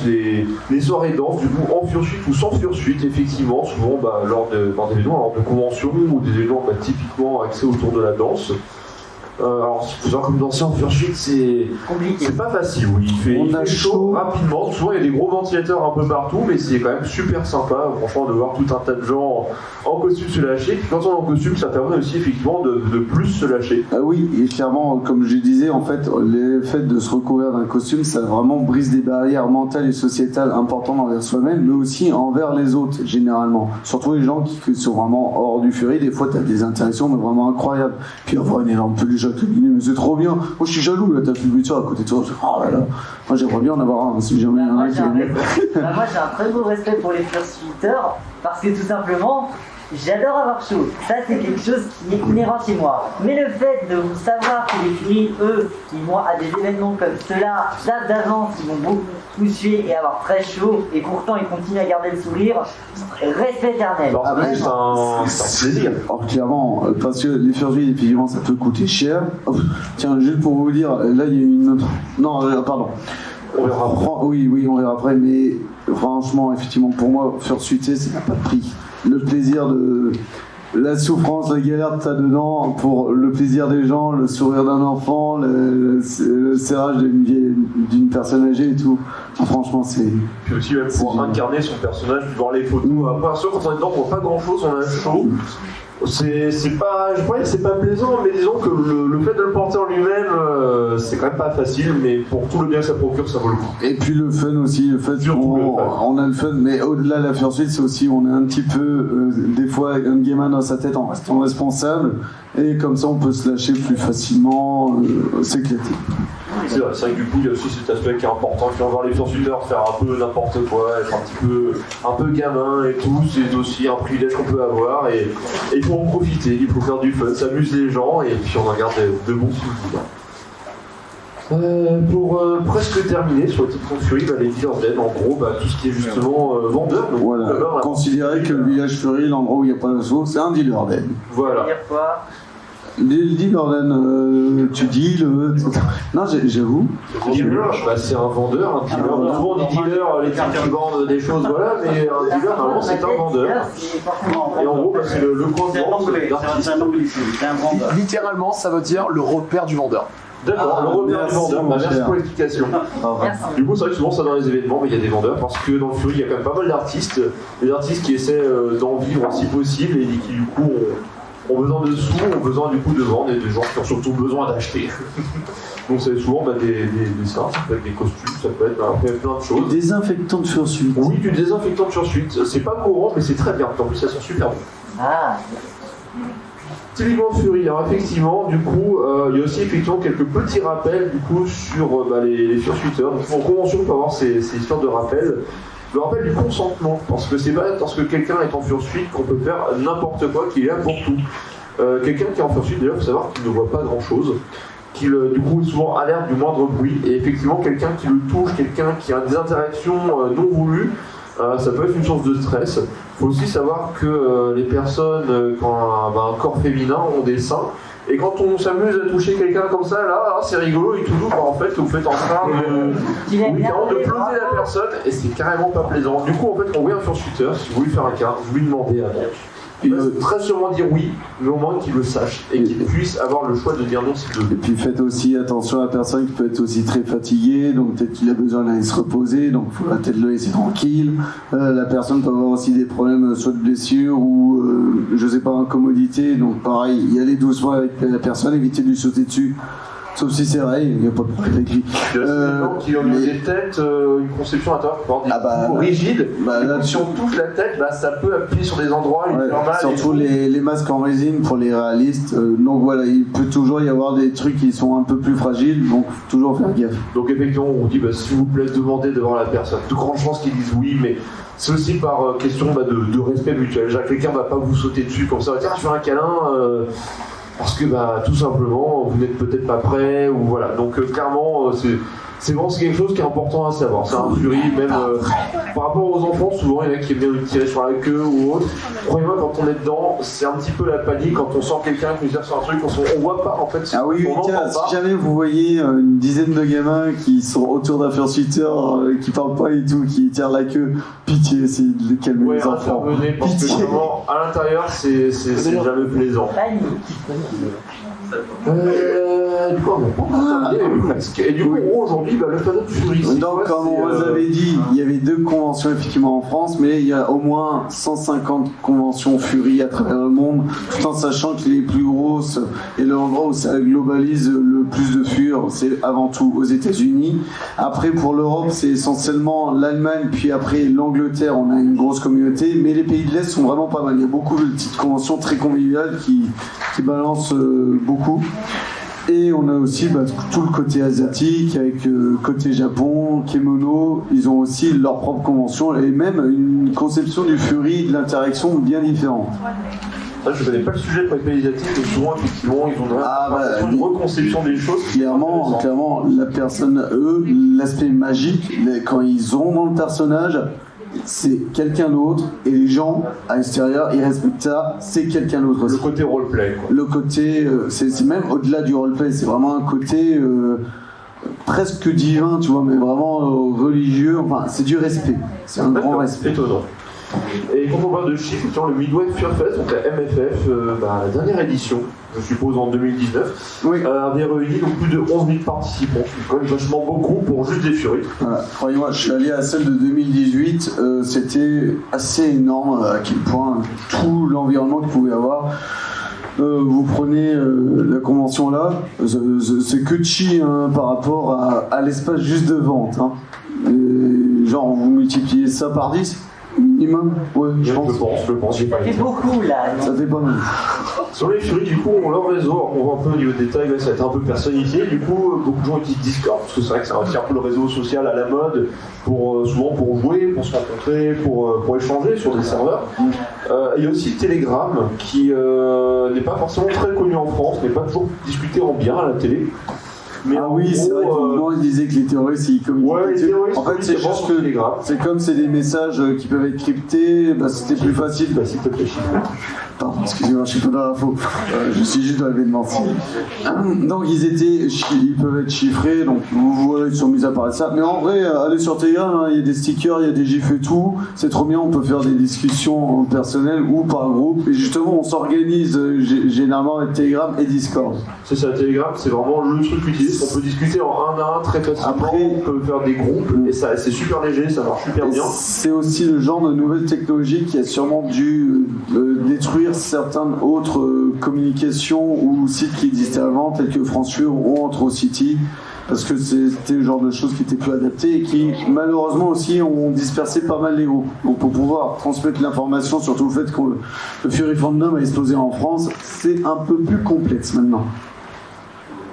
les soirées danses, du coup en fursuite ou sans fursuite, effectivement, souvent lors d'événements, lors de conventions ou des événements typiquement axés autour de la danse. Alors, il faut savoir comme danser en fursuite, c'est Compliqué. c'est pas facile. Oui. Il fait chaud rapidement. Souvent, il y a des gros ventilateurs un peu partout, mais c'est quand même super sympa, franchement, de voir tout un tas de gens en costume se lâcher. Puis quand on est en costume, ça permet aussi effectivement de plus se lâcher. Oui, et clairement, comme je disais, en fait, le fait de se recouvrir d'un costume, ça vraiment brise des barrières mentales et sociétales importantes envers soi-même, mais aussi envers les autres, généralement. Surtout les gens qui sont vraiment hors du Fury, des fois, tu as des interactions mais vraiment incroyables. Puis avoir une énorme peluche à câliner, mais c'est trop bien. Moi, je suis jaloux, là, t'as plus ça à côté de toi. Oh là là. Moi, j'aimerais bien en avoir un, si jamais il y en a un qui est venu. Moi, j'ai un très beau respect pour les fursuiteurs, parce que tout simplement, j'adore avoir chaud. Ça, c'est quelque chose qui est inhérent chez moi. Mais le fait de vous savoir que les Furies, eux, ils vont à des événements comme ceux-là, savent d'avance, ils vont beaucoup suer et avoir très chaud, et pourtant ils continuent à garder le sourire, respect éternel. Alors, c'est un plaisir. Alors, clairement, parce que les fursuites, effectivement, ça peut coûter cher. Oh, tiens, juste pour vous dire, là, il y a une autre... Non, pardon. On verra après. Oui, on verra après, mais franchement, effectivement, pour moi, fursuiter, ça n'a pas de prix. Le plaisir de... La souffrance, la galère que t'as dedans, pour le plaisir des gens, le sourire d'un enfant, le serrage d'une personne âgée et tout. Franchement, c'est... Puis aussi, même pour incarner son personnage, voir les photos. Après, quand on est dedans, on voit pas grand-chose, on a chaud. C'est pas, je crois que c'est pas plaisant, mais disons que le fait de le porter en lui-même, c'est quand même pas facile, mais pour tout le bien que ça procure, ça vaut le coup. Et puis le fun aussi, le fait qu'on a le fun, mais au-delà de la fursuite, c'est aussi on est un petit peu, des fois, un gamin dans sa tête en restant responsable, et comme ça on peut se lâcher plus facilement, s'éclater. C'est vrai que du coup il y a aussi cet aspect qui est important, qui va voir les fursuiteurs faire un peu n'importe quoi, être un peu gamin et tout, c'est aussi un privilège qu'on peut avoir et il faut en profiter, il faut faire du fun, s'amuse les gens et puis on en garde de bons souvenirs. Pour presque terminer sur le titre de Fury, les dealers en gros, tout ce qui est justement vendeur. Donc, voilà, considérez que le village Fury, l'endroit où il n'y a pas de saut, c'est un dealer dead. Voilà. Le dealer dead, tu deals. Non, j'avoue. C'est un vendeur, un dealer. Souvent on dit dealer, les types qui vendent des choses, voilà, mais un dealer, normalement, c'est un vendeur. Et en gros, c'est le coin de vente d'artistes. Littéralement, ça veut dire le repère du vendeur. D'accord, le repère du vendeur, merci pour l'explication. Du coup, c'est vrai que souvent ça dans les événements, mais il y a des vendeurs parce que dans le Fury, il y a quand même pas mal d'artistes, des artistes qui essaient d'en vivre si possible et qui du coup ont besoin de sous, ont besoin du coup de vendre et des gens qui ont surtout besoin d'acheter. Donc c'est souvent des ça peut être des costumes, ça peut être plein de choses. Désinfectant de fursuite. Oui, du désinfectant de fursuite. C'est pas courant, mais c'est très bien. En plus, ça sent super bon. Ah. Typiquement Fury, alors effectivement, du coup, il y a aussi effectivement quelques petits rappels du coup sur les fursuiteurs. Donc en convention, on peut avoir ces histoires de rappels. Le rappel du consentement, parce que c'est pas parce que quelqu'un est en fursuite qu'on peut faire n'importe quoi, qu'il est là pour tout. Quelqu'un qui est en fursuite, d'ailleurs, il faut savoir qu'il ne voit pas grand-chose, qu'il du coup est souvent alerte du moindre bruit, et effectivement, quelqu'un qui le touche, quelqu'un qui a des interactions non voulues, ça peut être une source de stress. Il faut aussi savoir que les personnes qui ont un corps féminin ont des seins. Et quand on s'amuse à toucher quelqu'un comme ça, là, c'est rigolo et tout doux, en fait, vous faites en train de pleurer la personne et c'est carrément pas plaisant. Du coup, en fait, quand vous voyez un fursuiteur, si vous voulez faire un câlin, vous lui demandez avant. Il va très sûrement dire oui, mais au moins qu'il le sache et qu'il puisse avoir le choix de dire non s'il veut. Et puis faites aussi attention à la personne qui peut être aussi très fatiguée, donc peut-être qu'il a besoin d'aller se reposer, donc il faut peut-être le laisser tranquille. La personne peut avoir aussi des problèmes soit de blessure ou je sais pas, incommodité, donc pareil, y aller doucement avec la personne, éviter de lui sauter dessus. Sauf si c'est vrai, il n'y a pas de problème avec lui. Il y a des gens qui ont des têtes, une conception intérieure qui peut avoir des rigides. Si on touche la tête, ça peut appuyer sur des endroits, lui faire mal. Surtout les masques en résine pour les réalistes. Donc voilà, il peut toujours y avoir des trucs qui sont un peu plus fragiles, donc faut toujours faire gaffe. Donc effectivement, on dit s'il vous plaît, demandez devant la personne. De grandes chances qu'ils disent oui, mais c'est aussi par question de respect mutuel. Quelqu'un ne va pas vous sauter dessus comme ça, tiens, je fais un câlin. Parce que tout simplement vous n'êtes peut-être pas prêt ou voilà, donc clairement c'est vraiment quelque chose qui est important à savoir. C'est un Fury, même par rapport aux enfants, souvent il y en a qui aiment bien tirer sur la queue ou autre. Croyez-moi, quand on est dedans, c'est un petit peu la panique quand on sent quelqu'un qui nous tire sur un truc, on voit pas en fait. Ah oui, si jamais vous voyez une dizaine de gamins qui sont autour d'un fursuiteur, qui parlent pas et tout, qui tirent la queue, pitié, c'est de calmer les enfants. Parce que vraiment, à l'intérieur, c'est jamais plaisant. Du coup, on a terminé presque. Et du coup, aujourd'hui, le Fandom Fury. Donc, comme on vous avait dit, il y avait 2 conventions effectivement en France, mais il y a au moins 150 conventions Fury à travers le monde, tout en sachant que les plus grosses et l'endroit où ça globalise le plus de fur, c'est avant tout aux États-Unis. Après, pour l'Europe, c'est essentiellement l'Allemagne, puis après l'Angleterre, on a une grosse communauté, mais les pays de l'Est sont vraiment pas mal. Il y a beaucoup de petites conventions très conviviales qui balancent beaucoup. Et on a aussi tout le côté asiatique, avec côté Japon, Kemono, ils ont aussi leur propre convention et même une conception du Fury, de l'interaction bien différente. Je connais pas le sujet pour les pays asiatiques, mais souvent, effectivement, ils ont une reconception des choses. Clairement, la personne, l'aspect magique, quand ils ont dans le personnage, c'est quelqu'un d'autre, et les gens à l'extérieur, ils respectent ça, c'est quelqu'un d'autre aussi. Le côté roleplay, quoi. Le côté, c'est même au-delà du roleplay, c'est vraiment un côté presque divin, tu vois, mais vraiment religieux, enfin, c'est du respect, c'est un grand respect. Étonnant. Et quand on parle de chiffres, le Midway Fur Fest, donc la MFF, la dernière édition, je suppose en 2019, avait réuni donc plus de 11 000 participants, c'est quand même vachement beaucoup pour juste des furies. Voilà. Croyez-moi, je suis allé à celle de 2018, c'était assez énorme à quel point tout l'environnement qu'il pouvait avoir. Vous prenez la convention là, c'est que chi par rapport à l'espace juste de vente. Hein. Genre, vous multipliez ça par 10 minimum, ouais, je pense. Ça fait beaucoup là. Ça fait pas mal. Sur les furies, du coup, on leur réseau, on voit un peu au niveau des tailles, ça va être un peu personnifié. Du coup, beaucoup de gens utilisent Discord, parce que c'est vrai que c'est un peu le réseau social à la mode, souvent pour jouer, pour se rencontrer, pour échanger sur des serveurs. Il y a aussi Telegram, qui n'est pas forcément très connu en France, n'est pas toujours discuté en bien à la télé. Mais oui, c'est vrai qu'au ils disaient que les terroristes ils communiquaient. Ouais, les terroristes, en fait, c'est juste que c'est comme c'est des messages qui peuvent être cryptés, c'était plus facile. S'il te plaît, chiffre. Pardon, excusez-moi, je suis pas dans l'info. Je suis juste dans l'événementiel. Donc ils peuvent être chiffrés, donc voilà, ils sont mis à parler de ça. Mais en vrai, allez sur Telegram, il y a des stickers, il y a des gifs et tout. C'est trop bien, on peut faire des discussions personnelles ou par groupe. Et justement, on s'organise généralement avec Telegram et Discord. C'est ça, Telegram, c'est vraiment le truc utilisé. On peut discuter en 1 à 1 très facilement. Après, on peut faire des groupes et ça, c'est super léger, ça marche super bien. C'est aussi le genre de nouvelle technologie qui a sûrement dû détruire certaines autres communications ou sites qui existaient avant, tels que Fransure ou Antrocity, parce que c'était le genre de choses qui étaient plus adaptées et qui malheureusement aussi ont dispersé pas mal les groupes. Donc pour pouvoir transmettre l'information, surtout le fait que le Fury Fandom a explosé en France, c'est un peu plus complexe maintenant.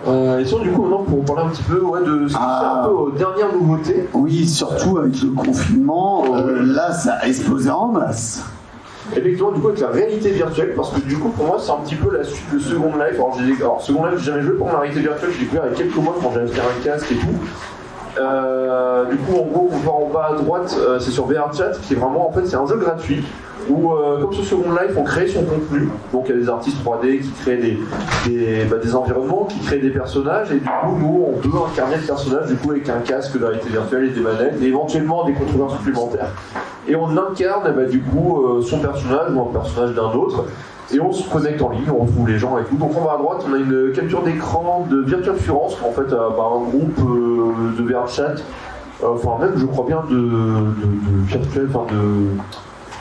Et sinon, du coup, maintenant, pour parler un petit peu de ce qui fait un peu aux dernières nouveautés. Oui, surtout avec le confinement, là, ça a explosé en masse. Effectivement, du coup, avec la réalité virtuelle, parce que du coup, pour moi, c'est un petit peu la suite de Second Life. Alors Second Life, j'ai jamais joué pour la réalité virtuelle, j'ai découvert il y a quelques mois quand j'ai acheté un casque et tout. Du coup, en gros, on voit en bas à droite, c'est sur VRChat, qui est vraiment, en fait, c'est un jeu gratuit. Où, comme sur Second Life, on crée son contenu. Donc il y a des artistes 3D qui créent des environnements, qui créent des personnages, et du coup, nous, on peut incarner le personnage du coup, avec un casque de réalité virtuelle et des manettes, et éventuellement des contrôleurs supplémentaires. Et on incarne du coup son personnage ou un personnage d'un autre, et on se connecte en ligne, on retrouve les gens et tout. Donc en bas à droite, on a une capture d'écran de Virtual Furance, qui en fait un groupe de VRChat, enfin même je crois bien de virtuel, enfin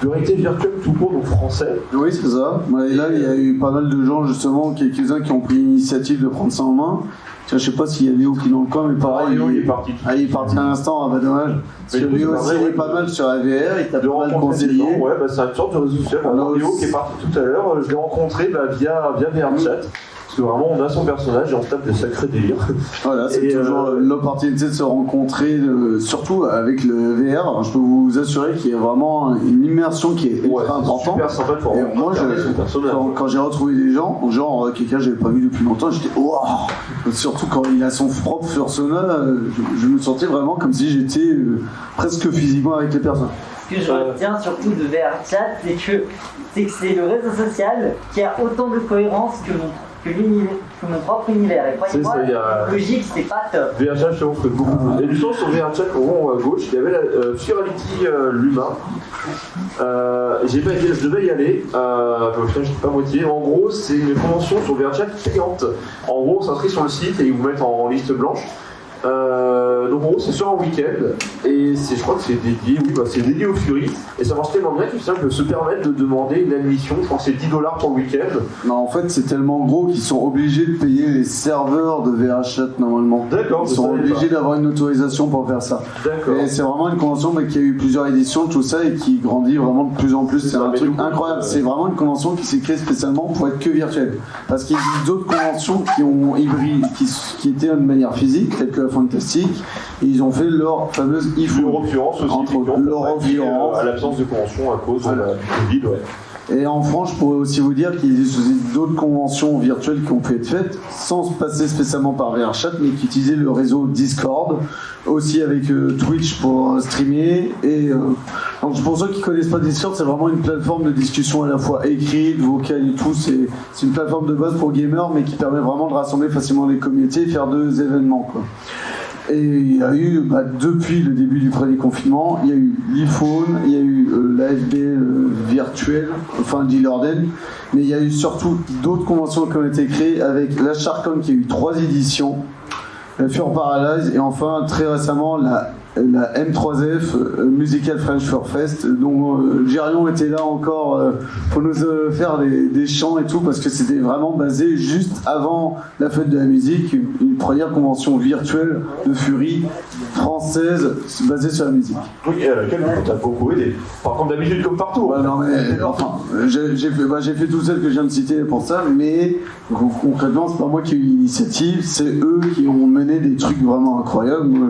de réalité virtuelle tout court, donc français. Oui, c'est ça. Et là, il y a eu pas mal de gens, justement, quelques-uns qui ont pris l'initiative de prendre ça en main. Tiens, je sais pas s'il y a Léo qui est dans le coin, mais pareil. Léo, il est parti. Il est parti à l'instant, dommage. Parce que Léo aussi, il est pas mal sur la VR, il t'a pas mal conseillé. Ouais, c'est une sorte de réseau social. Léo qui est parti tout à l'heure, je l'ai rencontré via VRChat. Parce que vraiment, on a son personnage et on se tape des sacrés délires. Voilà, c'est toujours l'opportunité de se rencontrer, surtout avec le VR. Alors, je peux vous assurer qu'il y a vraiment une immersion qui est ultra importante. Super sympa de voir. Moi, quand j'ai retrouvé des gens, genre quelqu'un que j'avais pas vu depuis longtemps, j'étais waouh. Surtout quand il a son propre persona, je me sentais vraiment comme si j'étais presque physiquement avec les personnes. Ce que je retiens surtout de VRChat, c'est que c'est le réseau social qui a autant de cohérence que tout mon propre univers. Et croyez-moi, C'est ça, il y a- logique, c'est pas top. VRChat, je trouve que beaucoup. Et du coup, sur VRChat, en haut à gauche, il y avait la Surality Luma. J'ai pas été, je devais y aller. Je n'étais pas moitié. En gros, c'est une convention sur VRChat payante. En gros, on s'inscrit sur le site et ils vous mettent en liste blanche. Donc en gros c'est sur un week-end et je crois que c'est dédié, c'est dédié au Fury et ça marche tellement bien qu'ils peuvent se permettre de demander une admission, je crois que c'est $10 pour le week-end. Non, en fait, c'est tellement gros qu'ils sont obligés de payer les serveurs de VRChat normalement. D'accord, Ils je sont savais obligés pas. d'avoir une autorisation pour faire ça. D'accord. Et c'est vraiment une convention qui a eu plusieurs éditions, tout ça, et qui grandit vraiment de plus en plus. C'est ça, un mais truc du coup, incroyable. C'est vraiment une convention qui s'est créée spécialement pour être que virtuelle. Parce qu'il existe d'autres conventions qui ont qui étaient de manière physique, telles que la Fantastic, et ils ont fait leur fameuse IFU. L'Eurofurence aussi, Entre autres, l'Eurofurence. à l'absence de convention à cause du Covid, ouais. Et en France, je pourrais aussi vous dire qu'il existe aussi d'autres conventions virtuelles qui ont pu être faites sans passer spécialement par VRChat, mais qui utilisaient le réseau Discord, aussi avec Twitch pour streamer. Et donc pour ceux qui connaissent pas Discord, c'est vraiment une plateforme de discussion à la fois écrite, vocale et tout. C'est une plateforme de base pour gamers, mais qui permet vraiment de rassembler facilement les communautés et faire deux événements, quoi. Et il y a eu, depuis le début du premier confinement, il y a eu l'iPhone, il y a eu l'AFB virtuel, enfin d'Ilorden, mais il y a eu surtout d'autres conventions qui ont été créées avec la Charcon qui a eu 3 éditions, la Fur Paralyze et enfin très récemment la M3F Musical French Fur Fest, dont Gérion était là encore pour nous faire des chants et tout, parce que c'était vraiment basé juste avant la fête de la musique, une première convention virtuelle de Fury française basée sur la musique. Oui, et à laquelle t'as beaucoup aidé. Par contre, d'habitude, comme partout. Ouais, non, mais enfin, j'ai fait tout celles que je viens de citer pour ça, mais concrètement, c'est pas moi qui ai eu l'initiative, c'est eux qui ont mené des trucs vraiment incroyables. Moi,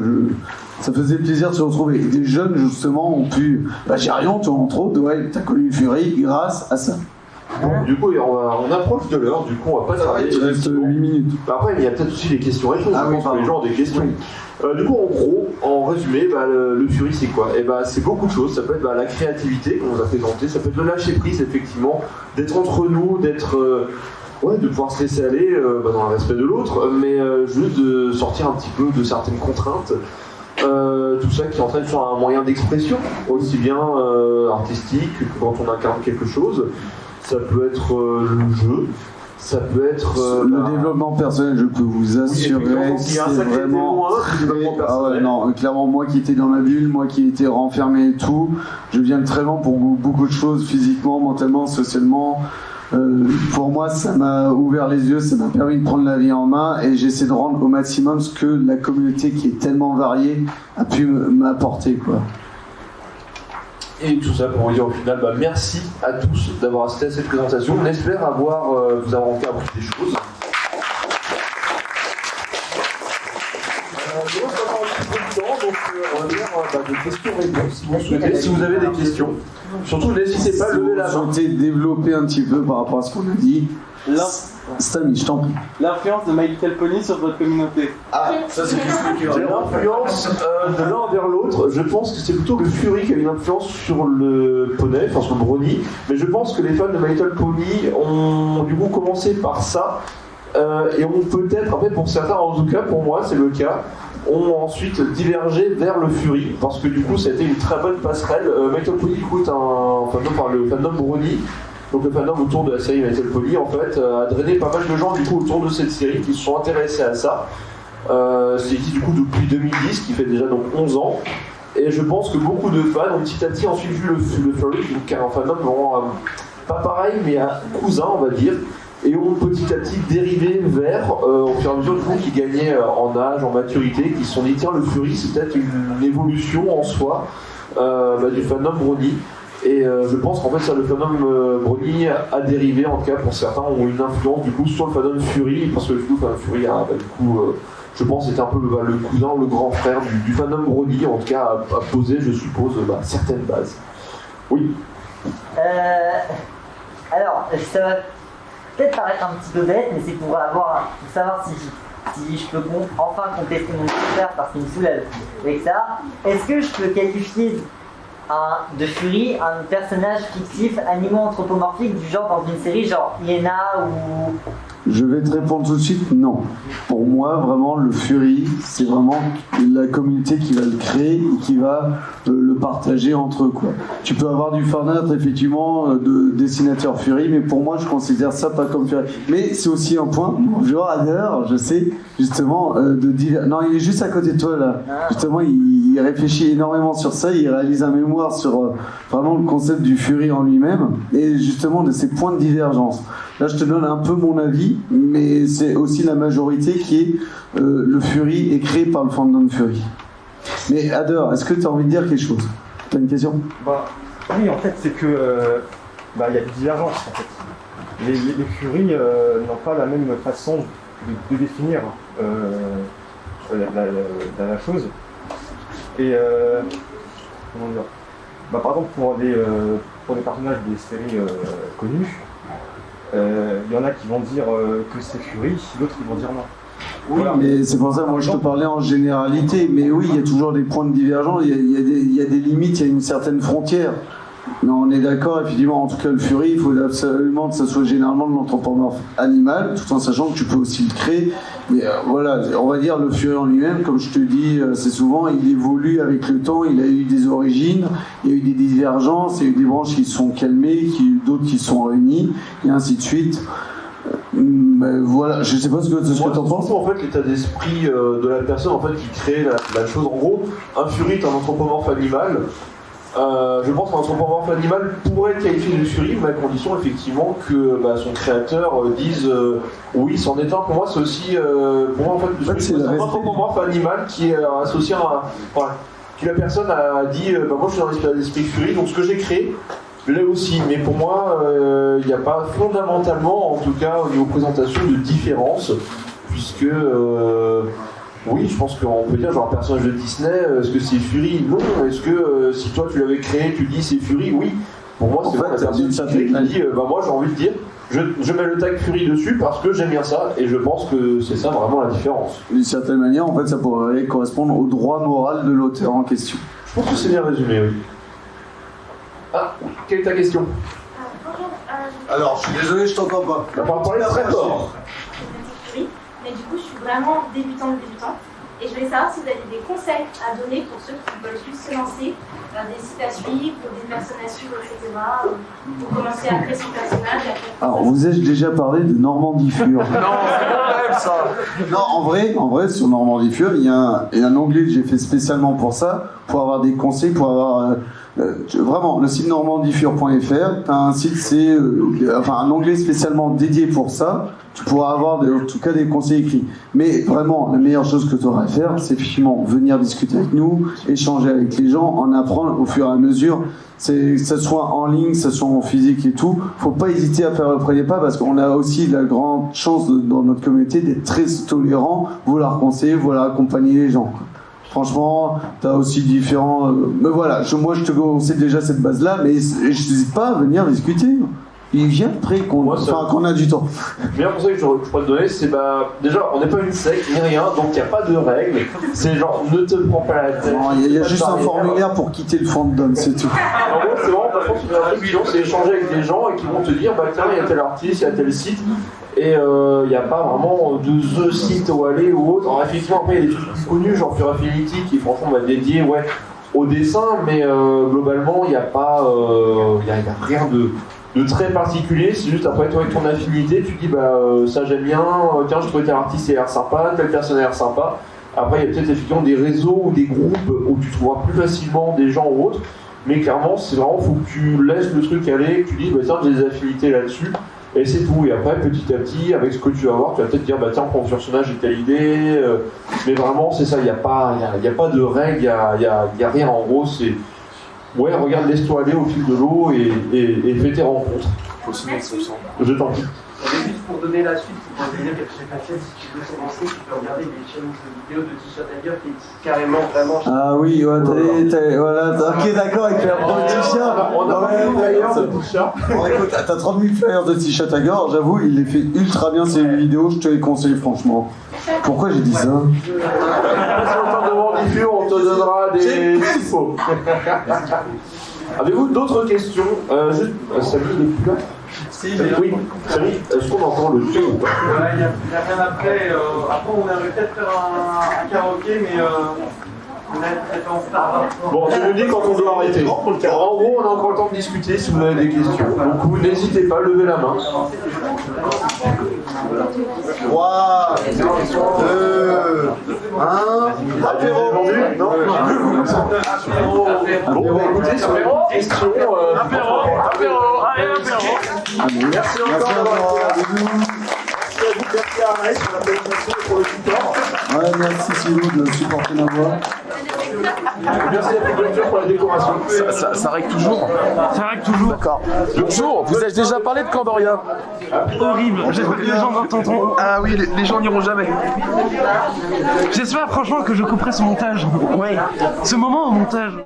ça faisait plaisir de se retrouver. Et des jeunes, justement, ont pu. Gérion, toi, entre autres, ouais, t'as connu Fury grâce à ça. Donc, du coup, on approche de l'heure, du coup, on va pas tarder. Il reste 8 minutes. Après, il y a peut-être aussi des questions réponses. Ah Je oui, pense que pardon. les gens ont des questions. Du coup, en gros, en résumé, le Fury, c'est quoi? C'est beaucoup de choses. Ça peut être la créativité, qu'on nous a présenté, ça peut être le lâcher prise, effectivement, d'être entre nous, d'être. De pouvoir se laisser aller dans le respect de l'autre, mais juste de sortir un petit peu de certaines contraintes. Tout ça qui entraîne sur un moyen d'expression, aussi bien artistique que quand on incarne quelque chose. Ça peut être le jeu, ça peut être le développement personnel, je peux vous assurer, c'est vraiment clairement, moi qui étais dans ma bulle, moi qui étais renfermé et tout, je viens de très loin pour beaucoup de choses, physiquement, mentalement, socialement. Pour moi, ça m'a ouvert les yeux, ça m'a permis de prendre la vie en main et j'essaie de rendre au maximum ce que la communauté qui est tellement variée a pu m'apporter, quoi. Et tout ça pour vous dire au final, merci à tous d'avoir assisté à cette présentation. On espère vous avoir encore appris des choses. On va faire des questions-réponses si vous souhaitez. Si vous avez des questions, surtout n'hésitez pas à lever la main. Si vous souhaitez développer un petit peu par rapport à ce qu'on a dit, Samy, je t'en prie. L'influence de My Little Pony sur votre communauté. Ah, ça c'est l'influence de l'un vers l'autre. Je pense que c'est plutôt le Fury qui a une influence sur le poney, enfin sur le brownie. Mais je pense que les fans de My Little Pony ont du coup commencé par ça. Et ont peut-être, après pour certains, en tout cas pour moi c'est le cas, ont ensuite divergé vers le Fury. Parce que du coup ça a été une très bonne passerelle. My Little Pony coûte le fandom brownie. Donc le fandom autour de la série My Little Pony en fait a drainé pas mal de gens du coup autour de cette série qui se sont intéressés à ça. C'est existe du coup depuis 2010, qui fait déjà donc 11 ans. Et je pense que beaucoup de fans ont petit à petit ensuite vu le Fury, qui est un fandom vraiment pas pareil mais un cousin on va dire. Et ont petit à petit dérivé vers, au fur et à mesure du coup qui gagnaient en âge, en maturité, qui se sont dit tiens le Fury c'est peut-être une évolution en soi du fandom brownie. Et je pense qu'en fait ça, le fandom brownie a dérivé, en tout cas pour certains ont une influence du coup sur le fandom Fury, parce que du coup le fandom Fury a je pense c'était un peu le cousin, le grand frère du fandom brownie, en tout cas a posé je suppose certaines bases. Oui. Alors ça va peut-être paraître un petit peu bête, mais c'est pour savoir si je peux enfin contester mon frère parce qu'il me saoule avec ça. Est-ce que je peux qualifier de Fury un personnage fictif, animaux anthropomorphique du genre dans une série genre Iena ou Je vais te répondre tout de suite, non. Pour moi, vraiment, le Fury, c'est vraiment la communauté qui va le créer et qui va le partager entre eux, quoi. Tu peux avoir du fan-art, effectivement, de dessinateurs Fury, mais pour moi, je considère ça pas comme Fury. Mais c'est aussi un point, bonjour Adler, je sais, justement, de divers... Non, il est juste à côté de toi, là. Justement, il réfléchit énormément sur ça, il réalise un mémoire sur vraiment le concept du Fury en lui-même, et justement de ses points de divergence. Là, je te donne un peu mon avis, mais c'est aussi la majorité qui est le Fury est créé par le fandom Fury. Mais Adler, est-ce que tu as envie de dire quelque chose? Tu as une question? Oui, en fait, c'est que il y a des divergences, en fait. Les Fury n'ont pas la même façon de définir la chose. Et comment dire, par exemple, pour les personnages des séries connues, il y en a qui vont dire que c'est Fury, d'autres qui vont dire non. Oui, voilà. Mais c'est pour ça que moi je te parlais en généralité. Mais oui, il y a toujours des points de divergence, il y a des limites, il y a une certaine frontière. Mais on est d'accord, effectivement, en tout cas le Fury, il faut absolument que ça soit généralement de l'anthropomorphe animal, tout en sachant que tu peux aussi le créer. Mais voilà, on va dire le Fury en lui-même, comme je te dis assez souvent, il évolue avec le temps, il a eu des origines, il y a eu des divergences, il y a eu des branches qui se sont calmées, d'autres qui se sont réunies, et ainsi de suite. Voilà, je sais pas ce que tu en penses. En fait, l'état d'esprit de la personne en fait, qui crée la chose. En gros, un Fury est un anthropomorphe animal. Je pense qu'un anthropomorphe animal pourrait être qualifié de Fury, mais à condition effectivement que son créateur dise oui, c'en est un. Pour moi, c'est aussi pour moi en fait, c'est un anthropomorphe animal qui est associé à qui la personne a dit moi je suis dans l'état d'esprit Fury, donc ce que j'ai créé là aussi, mais pour moi il n'y a pas fondamentalement, en tout cas au niveau présentation, de différence, puisque oui, je pense qu'on peut dire, genre, un personnage de Disney, est-ce que c'est Fury? Non. Est-ce que si toi tu l'avais créé, tu dis c'est Fury? Oui. Pour moi, c'est la personne qui dit, moi j'ai envie de dire, je mets le tag Fury dessus parce que j'aime bien ça, et je pense que c'est ça vraiment la différence. D'une certaine manière, en fait, ça pourrait correspondre au droit moral de l'auteur en question. Je pense que c'est bien résumé, oui. Ah, quelle est ta question? Alors, je suis désolé, je t'entends pas. On va parler très fort. Mais du coup, je suis vraiment débutante. Et je voulais savoir si vous avez des conseils à donner pour ceux qui veulent juste se lancer, des sites à suivre, des personnes à suivre, etc. Pour commencer à créer son personnage. Alors, vous ai-je déjà parlé de Normandie Fur? Non, c'est pas même ça. Non, en vrai, sur Normandie Fur, il y a un onglet que j'ai fait spécialement pour ça, pour avoir des conseils, pour avoir... vraiment, le site normandiefur.fr, t'as un site, un onglet spécialement dédié pour ça. Tu pourras avoir en tout cas des conseils écrits. Mais vraiment, la meilleure chose que tu auras à faire, c'est effectivement venir discuter avec nous, échanger avec les gens, en apprendre au fur et à mesure. Que ce soit en ligne, que ce soit en physique et tout, faut pas hésiter à faire le premier pas, parce qu'on a aussi la grande chance dans notre communauté d'être très tolérant, vouloir conseiller, vouloir accompagner les gens. Franchement, tu as aussi différents... mais voilà, moi je te conseille déjà cette base-là, mais je n'hésite pas à venir discuter. Il vient après qu'on a du temps. Le meilleur conseil que je pourrais te donner, c'est déjà, on n'est pas une secte ni rien, donc il n'y a pas de règles. C'est genre, ne te prends pas la tête. Il y a juste un formulaire pour quitter le fandom, c'est tout. En gros, c'est vraiment, par contre, c'est échanger avec des gens et qui vont te dire, tiens, il y a tel artiste, il y a tel site. Et il n'y a pas vraiment de The Site où aller ou autre. Alors effectivement, après, il y a des trucs plus connus, genre Fury Affinity, qui franchement va dédié au dessin, mais globalement, il n'y a pas rien de très particulier. C'est juste après, toi, avec ton affinité, tu dis, ça j'aime bien, tiens, je trouve tel artiste a l'air sympa, tel personne a l'air sympa. Après, il y a peut-être effectivement des réseaux ou des groupes où tu trouveras plus facilement des gens ou autres, mais clairement, c'est vraiment, faut que tu laisses le truc aller, que tu dis, tiens, j'ai des affinités là-dessus. Et c'est tout. Et après, petit à petit, avec ce que tu vas voir, tu vas peut-être dire, tiens, pour mon personnage, j'ai telle idée. Mais vraiment, c'est ça, il n'y a pas de règles, il n'y a rien. En gros, c'est, regarde, laisse-toi aller au fil de l'eau et fais tes rencontres. Je t'en prie. Juste pour donner la suite, pour dire que chez Facette, si tu veux se lancer, tu peux regarder des challenges de vidéos de T-shirt à dire qui est carrément vraiment. Ah oui, voilà, ok, d'accord, avec la pro T-shirt. On a des flyers de T-shirt. Écoute, t'as 30 000 flyers de T-shirt à gore, j'avoue, il les fait ultra bien ces vidéos, je te les conseille franchement. Pourquoi j'ai dit ça? Si on t'en demande des vues, on te donnera des infos. Avez-vous d'autres questions? Salut, il est plus là. Si, mais Oui, Samy, est-ce qu'on entend le son ou pas? il y a rien après. Après, on aimerait peut-être faire un karaoké, mais on a peut-être en retard. Bon, tu nous dis quand on doit arrêter. En gros, on a encore le temps de discuter si vous avez des questions. Donc, vous n'hésitez pas, levez la main. 3, 2, 1. Apéro. Non. Bon, bah, écoutez, sur les questions. Apéro. Merci encore d'avoir été là. Merci à Arès pour la présentation et pour le support. Ouais, merci Sylvie de supporter ma voix. Merci à la culture pour la décoration. Ça règle toujours. Ça règle toujours. D'accord. Bonjour, vous avez déjà parlé de Camboria. Horrible, j'espère que les gens n'entendront. Ah oui, les gens n'iront jamais. J'espère franchement que je couperai ce montage. Ouais. Ce moment au montage.